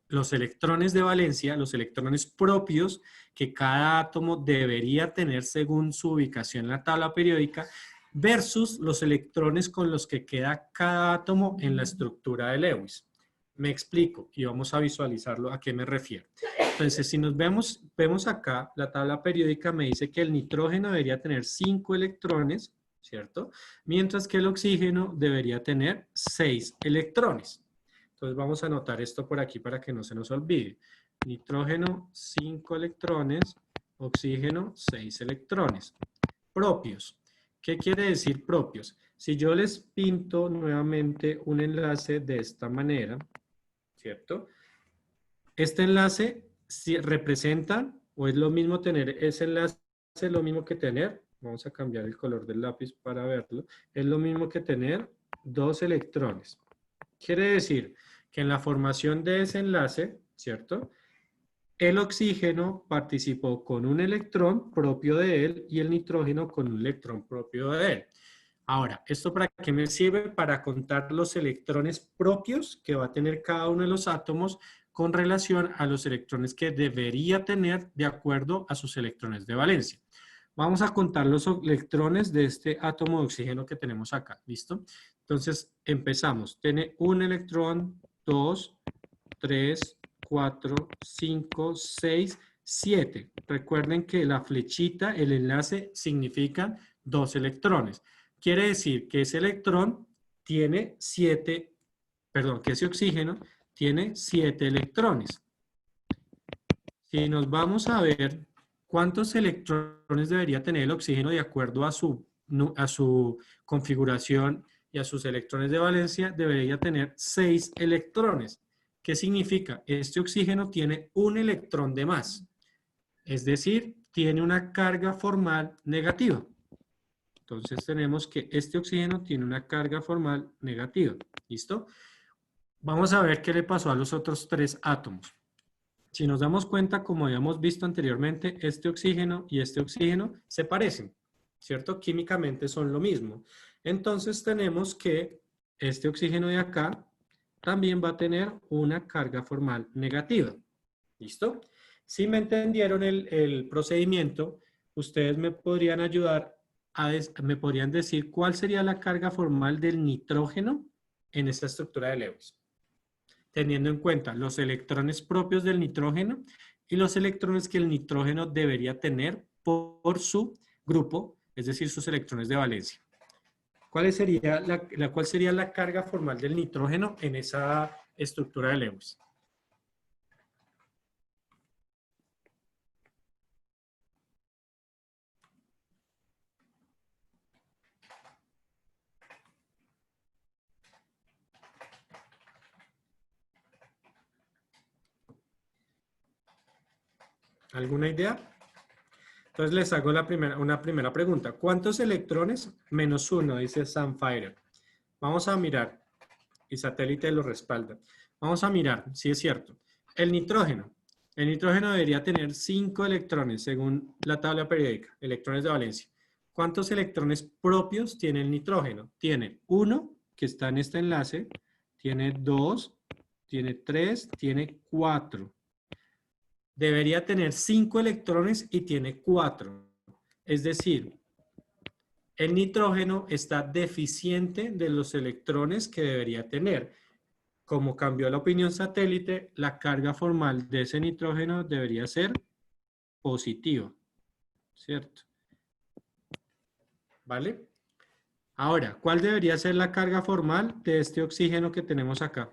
los electrones de valencia, los electrones propios que cada átomo debería tener según su ubicación en la tabla periódica, versus los electrones con los que queda cada átomo en la estructura de Lewis. Me explico y vamos a visualizarlo a qué me refiero. Entonces, si nos vemos acá, la tabla periódica me dice que el nitrógeno debería tener 5 electrones, ¿cierto? Mientras que el oxígeno debería tener 6 electrones. Entonces vamos a anotar esto por aquí para que no se nos olvide. Nitrógeno, 5 electrones, oxígeno, 6 electrones. Propios. ¿Qué quiere decir propios? Si yo les pinto nuevamente un enlace de esta manera, ¿cierto? Este enlace si representa, o es lo mismo tener ese enlace, es lo mismo que tener, vamos a cambiar el color del lápiz para verlo, es lo mismo que tener 2 electrones. Quiere decir que en la formación de ese enlace, ¿cierto? El oxígeno participó con un electrón propio de él y el nitrógeno con un electrón propio de él. Ahora, ¿esto para qué me sirve? Para contar los electrones propios que va a tener cada uno de los átomos con relación a los electrones que debería tener de acuerdo a sus electrones de valencia. Vamos a contar los electrones de este átomo de oxígeno que tenemos acá, ¿listo? Entonces, empezamos. Tiene un electrón, 2, 3, 4, 5, 6, 7. Recuerden que la flechita, el enlace, significa 2 electrones. Quiere decir que ese electrón tiene 7, perdón, que ese oxígeno tiene 7 electrones. Si nos vamos a ver cuántos electrones debería tener el oxígeno de acuerdo a su configuración y a sus electrones de valencia, debería tener 6 electrones. ¿Qué significa? Este oxígeno tiene un electrón de más. Es decir, tiene una carga formal negativa. Entonces tenemos que este oxígeno tiene una carga formal negativa. ¿Listo? Vamos a ver qué le pasó a los otros 3 átomos. Si nos damos cuenta, como habíamos visto anteriormente, este oxígeno y este oxígeno se parecen, ¿cierto? Químicamente son lo mismo. Entonces tenemos que este oxígeno de acá también va a tener una carga formal negativa. ¿Listo? Si me entendieron el procedimiento, ustedes me podrían ayudar, me podrían decir cuál sería la carga formal del nitrógeno en esta estructura de Lewis, teniendo en cuenta los electrones propios del nitrógeno y los electrones que el nitrógeno debería tener por su grupo, es decir, sus electrones de valencia. ¿Cuál sería la carga formal del nitrógeno en esa estructura de Lewis? ¿Alguna idea? Entonces les hago una primera pregunta. ¿Cuántos electrones? Menos 1, dice Sam Fire. Vamos a mirar. Y satélite lo respalda. Vamos a mirar si es cierto. El nitrógeno. El nitrógeno debería tener 5 electrones según la tabla periódica. Electrones de valencia. ¿Cuántos electrones propios tiene el nitrógeno? Tiene 1, que está en este enlace. Tiene 2, tiene 3, tiene 4. Debería tener 5 electrones y tiene 4. Es decir, el nitrógeno está deficiente de los electrones que debería tener. Como cambió la opinión satélite, la carga formal de ese nitrógeno debería ser positiva. ¿Cierto? ¿Vale? Ahora, ¿cuál debería ser la carga formal de este oxígeno que tenemos acá?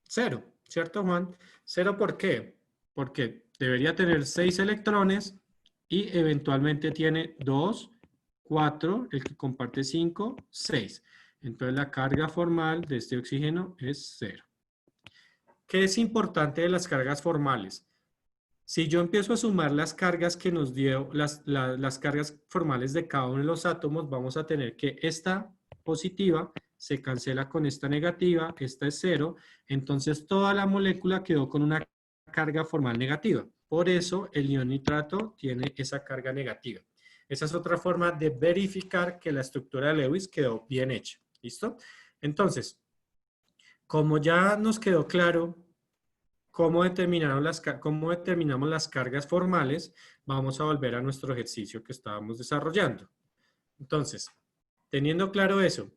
0, ¿cierto, Juan? 0, ¿por qué? Porque debería tener 6 electrones y eventualmente tiene 2, 4, el que comparte 5, 6. Entonces la carga formal de este oxígeno es 0. ¿Qué es importante de las cargas formales? Si yo empiezo a sumar las cargas que nos dio, las cargas formales de cada uno de los átomos, vamos a tener que esta positiva se cancela con esta negativa, esta es 0, entonces toda la molécula quedó con una carga formal negativa. Por eso el ion nitrato tiene esa carga negativa. Esa es otra forma de verificar que la estructura de Lewis quedó bien hecha. ¿Listo? Entonces, como ya nos quedó claro cómo determinamos las cargas formales, vamos a volver a nuestro ejercicio que estábamos desarrollando. Entonces, teniendo claro eso,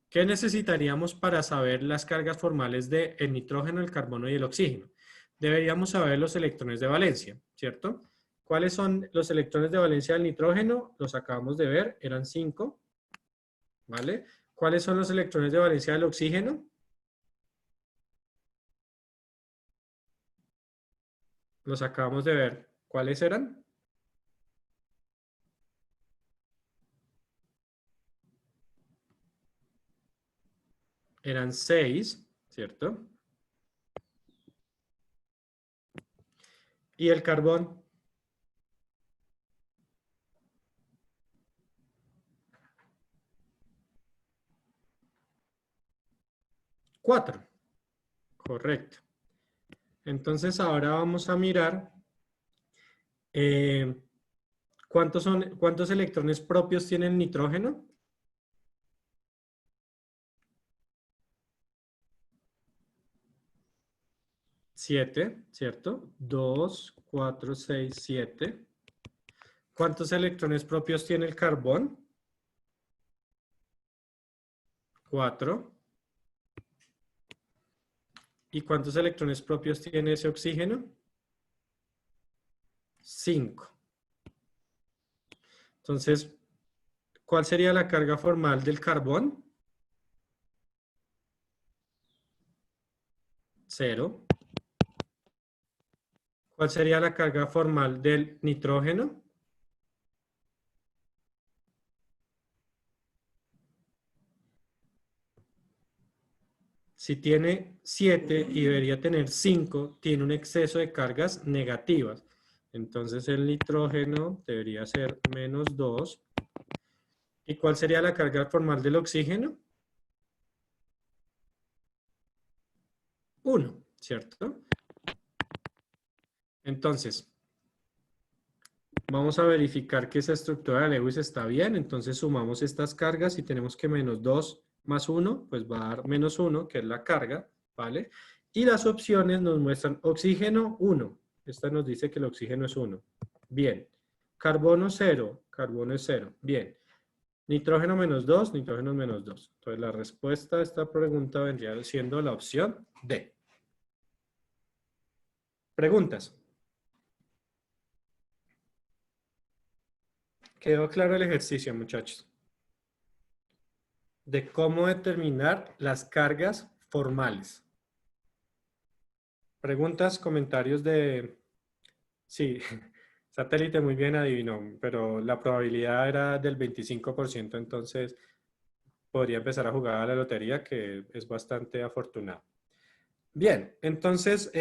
¿qué necesitaríamos para saber las cargas formales del nitrógeno, el carbono y el oxígeno? Deberíamos saber los electrones de valencia, ¿cierto? ¿Cuáles son los electrones de valencia del nitrógeno? Los acabamos de ver, eran 5, ¿vale? ¿Cuáles son los electrones de valencia del oxígeno? Los acabamos de ver. ¿Cuáles eran? Eran 6, ¿cierto? ¿Y el carbón? Cuatro. Correcto. Entonces ahora vamos a mirar cuántos electrones propios tiene el nitrógeno. 7, ¿cierto? 2, 4, 6, 7. ¿Cuántos electrones propios tiene el carbón? 4. ¿Y cuántos electrones propios tiene ese oxígeno? 5. Entonces, ¿cuál sería la carga formal del carbón? 0. ¿Cuál sería la carga formal del nitrógeno? 0. Si tiene 7 y debería tener 5, tiene un exceso de cargas negativas. Entonces el nitrógeno debería ser -2. ¿Y cuál sería la carga formal del oxígeno? 1, ¿cierto? Entonces, vamos a verificar que esa estructura de Lewis está bien. Entonces sumamos estas cargas y tenemos que -2 más 1, pues va a dar -1, que es la carga, ¿vale? Y las opciones nos muestran oxígeno 1. Esta nos dice que el oxígeno es 1. Bien. Carbono 0. Carbono es 0. Bien. Nitrógeno -2. Nitrógeno -2. Entonces la respuesta a esta pregunta vendría siendo la opción D. ¿Preguntas? ¿Quedó claro el ejercicio, muchachos? De cómo determinar las cargas formales. Preguntas, comentarios de... Sí, satélite muy bien adivinó, pero la probabilidad era del 25%, entonces podría empezar a jugar a la lotería, que es bastante afortunado. Bien, entonces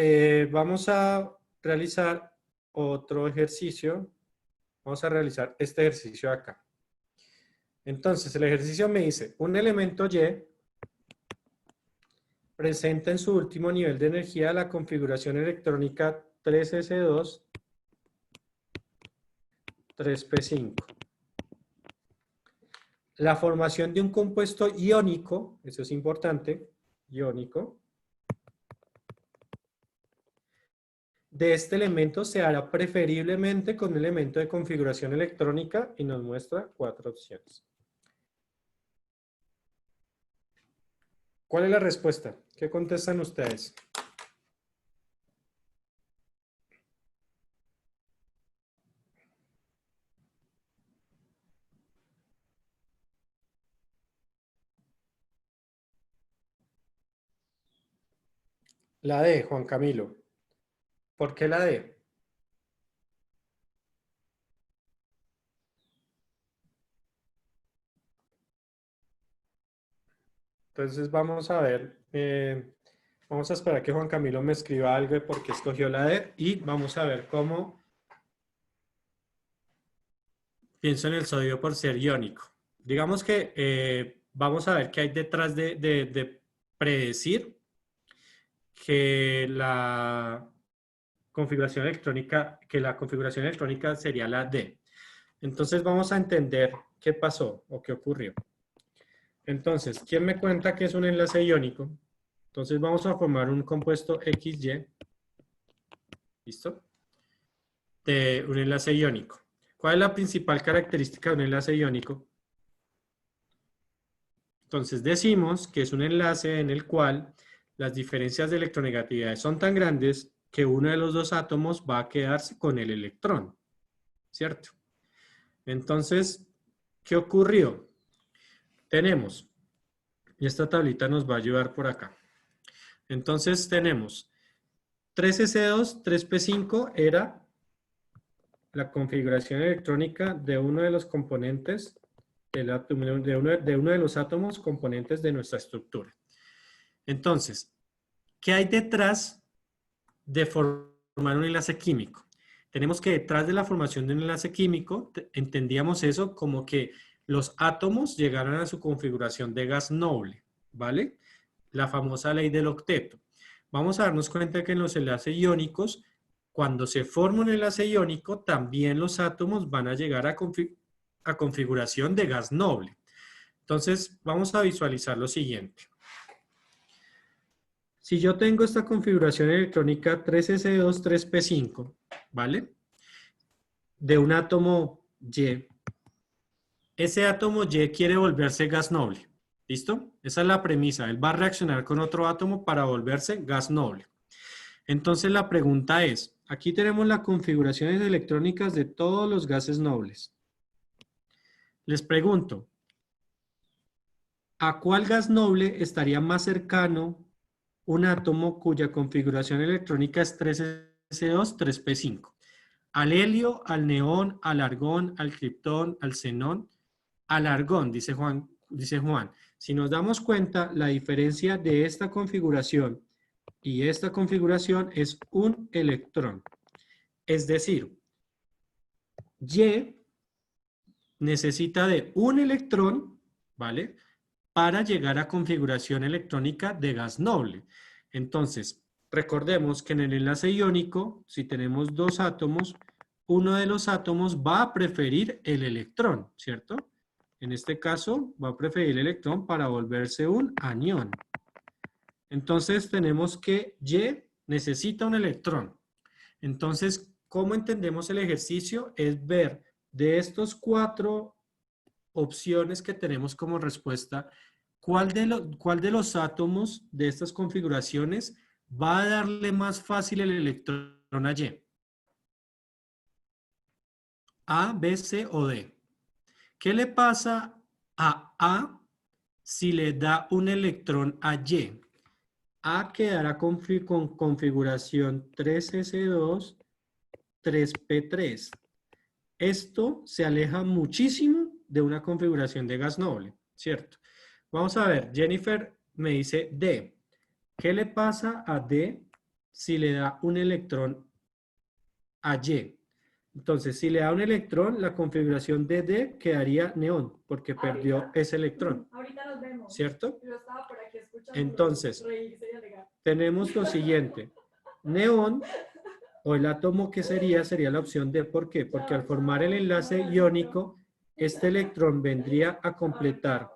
vamos a realizar otro ejercicio. Vamos a realizar este ejercicio acá. Entonces, el ejercicio me dice, un elemento Y presenta en su último nivel de energía la configuración electrónica 3s2, 3p5. La formación de un compuesto iónico, eso es importante, iónico, de este elemento se hará preferiblemente con un elemento de configuración electrónica y nos muestra 4 opciones. ¿Cuál es la respuesta? ¿Qué contestan ustedes? La D, Juan Camilo. ¿Por qué la D? Entonces vamos a ver, vamos a esperar que Juan Camilo me escriba algo de por qué escogió la D y vamos a ver cómo pienso en el sodio por ser iónico. Digamos que vamos a ver qué hay detrás de predecir que la configuración electrónica, que la configuración electrónica sería la D. Entonces vamos a entender qué pasó o qué ocurrió. Entonces, ¿quién me cuenta que es un enlace iónico? Entonces vamos a formar un compuesto XY, ¿listo? De un enlace iónico. ¿Cuál es la principal característica de un enlace iónico? Entonces decimos que es un enlace en el cual las diferencias de electronegatividad son tan grandes que uno de los dos átomos va a quedarse con el electrón, ¿cierto? Entonces, ¿qué ocurrió? Tenemos, y esta tablita nos va a ayudar por acá. Entonces tenemos 3s2, 3p5 era la configuración electrónica de uno de los componentes de uno de los átomos componentes de nuestra estructura. Entonces, ¿qué hay detrás de formar un enlace químico? Tenemos que detrás de la formación de un enlace químico, entendíamos eso como que los átomos llegaran a su configuración de gas noble, ¿vale? La famosa ley del octeto. Vamos a darnos cuenta que en los enlaces iónicos, cuando se forma un enlace iónico, también los átomos van a llegar a configuración de gas noble. Entonces, vamos a visualizar lo siguiente. Si yo tengo esta configuración electrónica 3s2, 3p5, ¿vale? De un átomo Y. Ese átomo Y quiere volverse gas noble. ¿Listo? Esa es la premisa. Él va a reaccionar con otro átomo para volverse gas noble. Entonces la pregunta es, aquí tenemos las configuraciones electrónicas de todos los gases nobles. Les pregunto, ¿a cuál gas noble estaría más cercano un átomo cuya configuración electrónica es 3s2, 3p5? ¿Al helio, al neón, al argón, al criptón, al xenón? Al argón, dice Juan. Si nos damos cuenta, la diferencia de esta configuración y esta configuración es un electrón. Es decir, Y necesita de un electrón, ¿vale? Para llegar a configuración electrónica de gas noble. Entonces, recordemos que en el enlace iónico, si tenemos dos átomos, uno de los átomos va a preferir el electrón, ¿cierto? En este caso, va a preferir el electrón para volverse un anión. Entonces, tenemos que Y necesita un electrón. Entonces, ¿cómo entendemos el ejercicio? Es ver de estos 4 opciones que tenemos como respuesta, ¿cuál de los átomos de estas configuraciones va a darle más fácil el electrón a Y? A, B, C o D. ¿Qué le pasa a A si le da un electrón a Y? A quedará con configuración 3s2, 3p3. Esto se aleja muchísimo de una configuración de gas noble, ¿cierto? Vamos a ver, Jennifer me dice D. ¿Qué le pasa a D si le da un electrón a Y? Entonces, si le da un electrón, la configuración de D quedaría neón, porque perdió ese electrón. Ahorita nos vemos. ¿Cierto? Yo estaba por aquí escuchando. Entonces, tenemos lo siguiente. Neón, o el átomo que sería la opción D. ¿Por qué? Porque al formar el enlace iónico, este electrón vendría a completar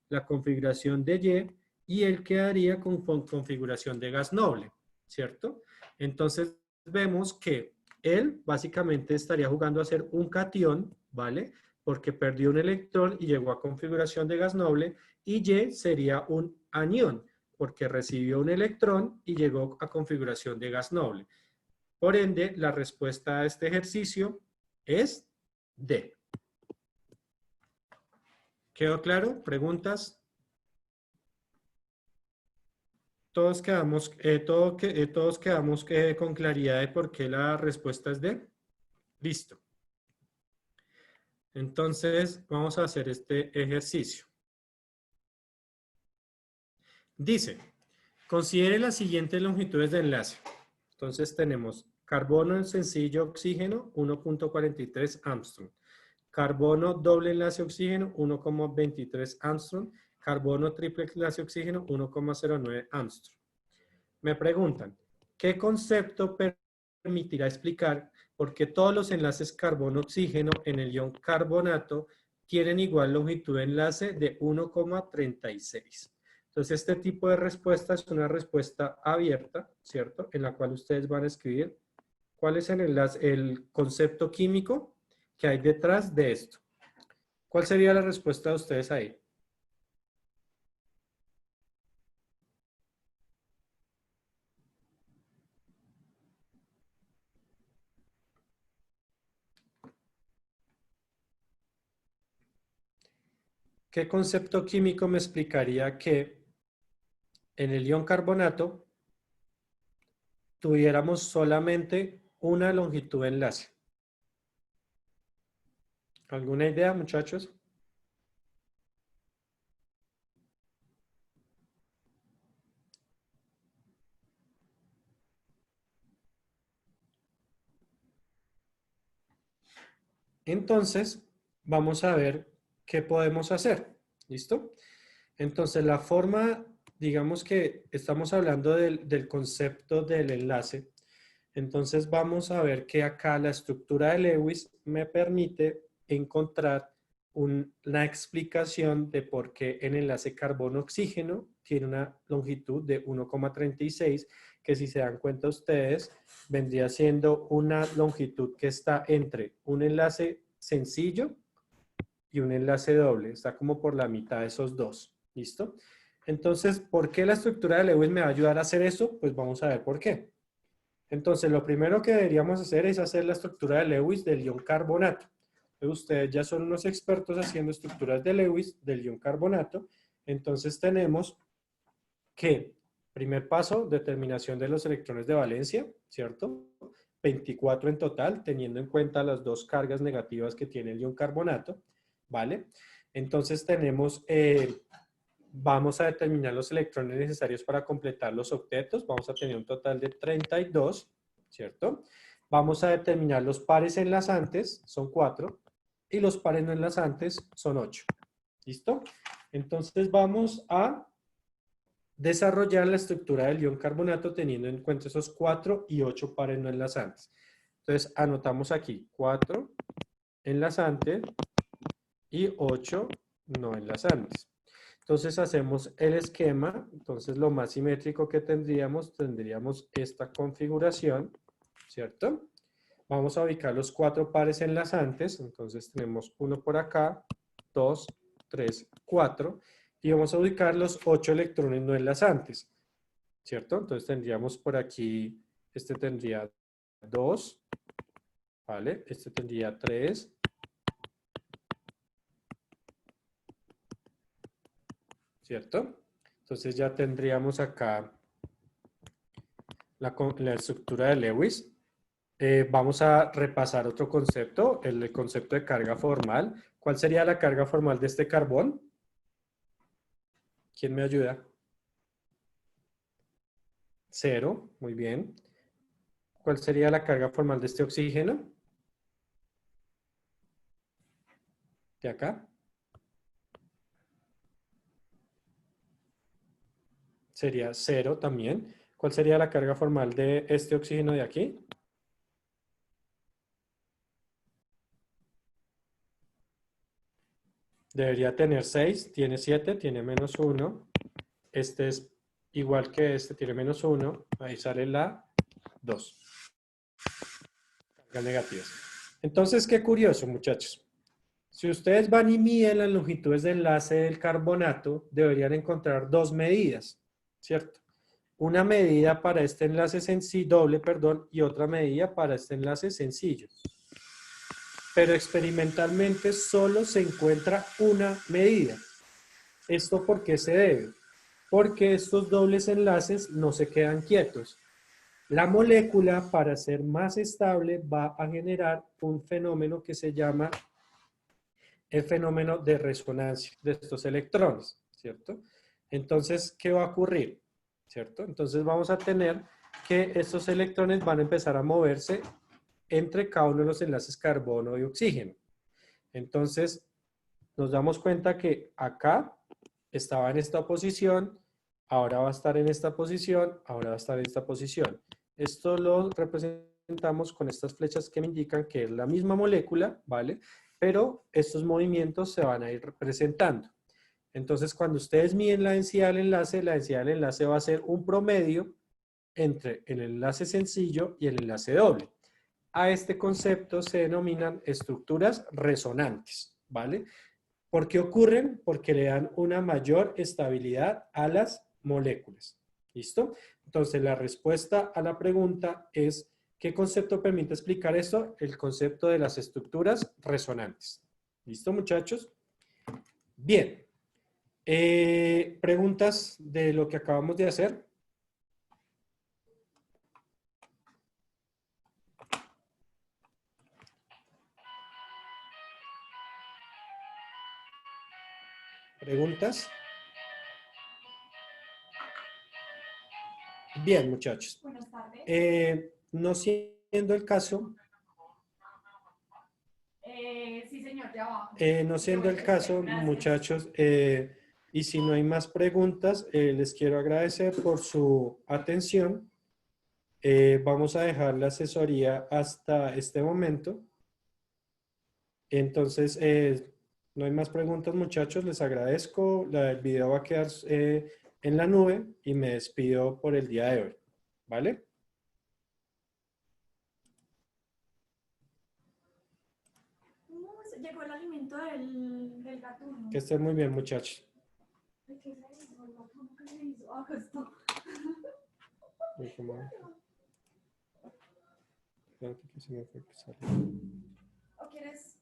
la configuración de Y y él quedaría con configuración de gas noble, ¿cierto? Entonces vemos que él básicamente estaría jugando a ser un catión, ¿vale? Porque perdió un electrón y llegó a configuración de gas noble, y Y sería un anión, porque recibió un electrón y llegó a configuración de gas noble. Por ende, la respuesta a este ejercicio es D. ¿Quedó claro? ¿Preguntas? Todos quedamos con claridad de por qué la respuesta es D. Listo. Entonces, vamos a hacer este ejercicio. Dice, considere las siguientes longitudes de enlace. Entonces tenemos carbono en sencillo oxígeno, 1.43 Armstrong. Carbono doble enlace oxígeno, 1.23 Armstrong. Carbono triple enlace oxígeno, 1.09 Armstrong. Me preguntan, ¿qué concepto permitirá explicar por qué todos los enlaces carbono-oxígeno en el ion carbonato tienen igual longitud de enlace de 1,36. Entonces, este tipo de respuesta es una respuesta abierta, ¿cierto? En la cual ustedes van a escribir cuál es el concepto químico que hay detrás de esto. ¿Cuál sería la respuesta de ustedes ahí? ¿Qué concepto químico me explicaría que en el ion carbonato tuviéramos solamente una longitud de enlace? ¿Alguna idea, muchachos? Entonces, vamos a ver qué podemos hacer. ¿Listo? Entonces, la forma, digamos que estamos hablando del concepto del enlace. Entonces, vamos a ver que acá la estructura de Lewis me permite encontrar una explicación de por qué el enlace carbono-oxígeno tiene una longitud de 1,36, que si se dan cuenta ustedes, vendría siendo una longitud que está entre un enlace sencillo y un enlace doble. Está como por la mitad de esos dos. ¿Listo? Entonces, ¿por qué la estructura de Lewis me va a ayudar a hacer eso? Pues vamos a ver por qué. Entonces, lo primero que deberíamos hacer es hacer la estructura de Lewis del ion carbonato. Ustedes ya son unos expertos haciendo estructuras de Lewis del ion carbonato. Entonces, tenemos que, primer paso, determinación de los electrones de valencia, ¿cierto? 24 en total, teniendo en cuenta las dos cargas negativas que tiene el ion carbonato, ¿vale? Entonces, tenemos... vamos a determinar los electrones necesarios para completar los octetos. Vamos a tener un total de 32, ¿cierto? Vamos a determinar los pares enlazantes, son 4, y los pares no enlazantes son 8. ¿Listo? Entonces vamos a desarrollar la estructura del ion carbonato teniendo en cuenta esos 4 y 8 pares no enlazantes. Entonces anotamos aquí 4 enlazantes y 8 no enlazantes. Entonces hacemos el esquema. Entonces lo más simétrico que tendríamos esta configuración, ¿cierto? Vamos a ubicar los 4 pares enlazantes. Entonces tenemos uno por acá, 2, 3, 4. Y vamos a ubicar los 8 electrones no enlazantes, ¿cierto? Entonces tendríamos por aquí, este tendría 2, ¿vale? Este tendría 3. ¿Cierto? Entonces ya tendríamos acá la estructura de Lewis. Vamos a repasar otro concepto, el concepto de carga formal. ¿Cuál sería la carga formal de este carbón? ¿Quién me ayuda? 0, muy bien. ¿Cuál sería la carga formal de este oxígeno? De acá. Sería 0 también. ¿Cuál sería la carga formal de este oxígeno de aquí? Debería tener 6, tiene 7, tiene menos 1. Este es igual que este, tiene menos 1. Ahí sale la 2. Cargas negativas. Entonces, qué curioso, muchachos. Si ustedes van y miden las longitudes de enlace del carbonato, deberían encontrar dos medidas, ¿cierto? Una medida para este enlace doble, y otra medida para este enlace sencillo. Pero experimentalmente solo se encuentra una medida. ¿Esto por qué se debe? Porque estos dobles enlaces no se quedan quietos. La molécula, para ser más estable, va a generar un fenómeno que se llama el fenómeno de resonancia de estos electrones, ¿cierto? Entonces, ¿qué va a ocurrir? ¿Cierto? Entonces vamos a tener que estos electrones van a empezar a moverse entre cada uno de los enlaces carbono y oxígeno. Entonces, nos damos cuenta que acá estaba en esta posición, ahora va a estar en esta posición, ahora va a estar en esta posición. Esto lo representamos representamos con estas flechas que me indican que es la misma molécula, ¿vale? Pero estos movimientos se van a ir representando. Entonces, cuando ustedes miden la densidad del enlace va a ser un promedio entre el enlace sencillo y el enlace doble. A este concepto se denominan estructuras resonantes, ¿vale? ¿Por qué ocurren? Porque le dan una mayor estabilidad a las moléculas. ¿Listo? Entonces, la respuesta a la pregunta es, ¿qué concepto permite explicar esto? El concepto de las estructuras resonantes. ¿Listo, muchachos? Bien. ¿Preguntas de lo que acabamos de hacer? ¿Preguntas? Bien, muchachos. Buenas tardes. No siendo el caso, Sí, señor, ya abajo. no siendo el caso, Gracias. muchachos, y si no hay más preguntas, les quiero agradecer por su atención. Vamos a dejar la asesoría hasta este momento. Entonces, no hay más preguntas, muchachos. Les agradezco. El video va a quedar en la nube y me despido por el día de hoy. ¿Vale? Llegó el alimento del gatuno. Que estén muy bien, muchachos. ¿Qué se hizo? ¿El gatuno qué se hizo? Ah, acá está. Uy, ¿cómo? Espérate que se me fue que salió. ¿O quieres?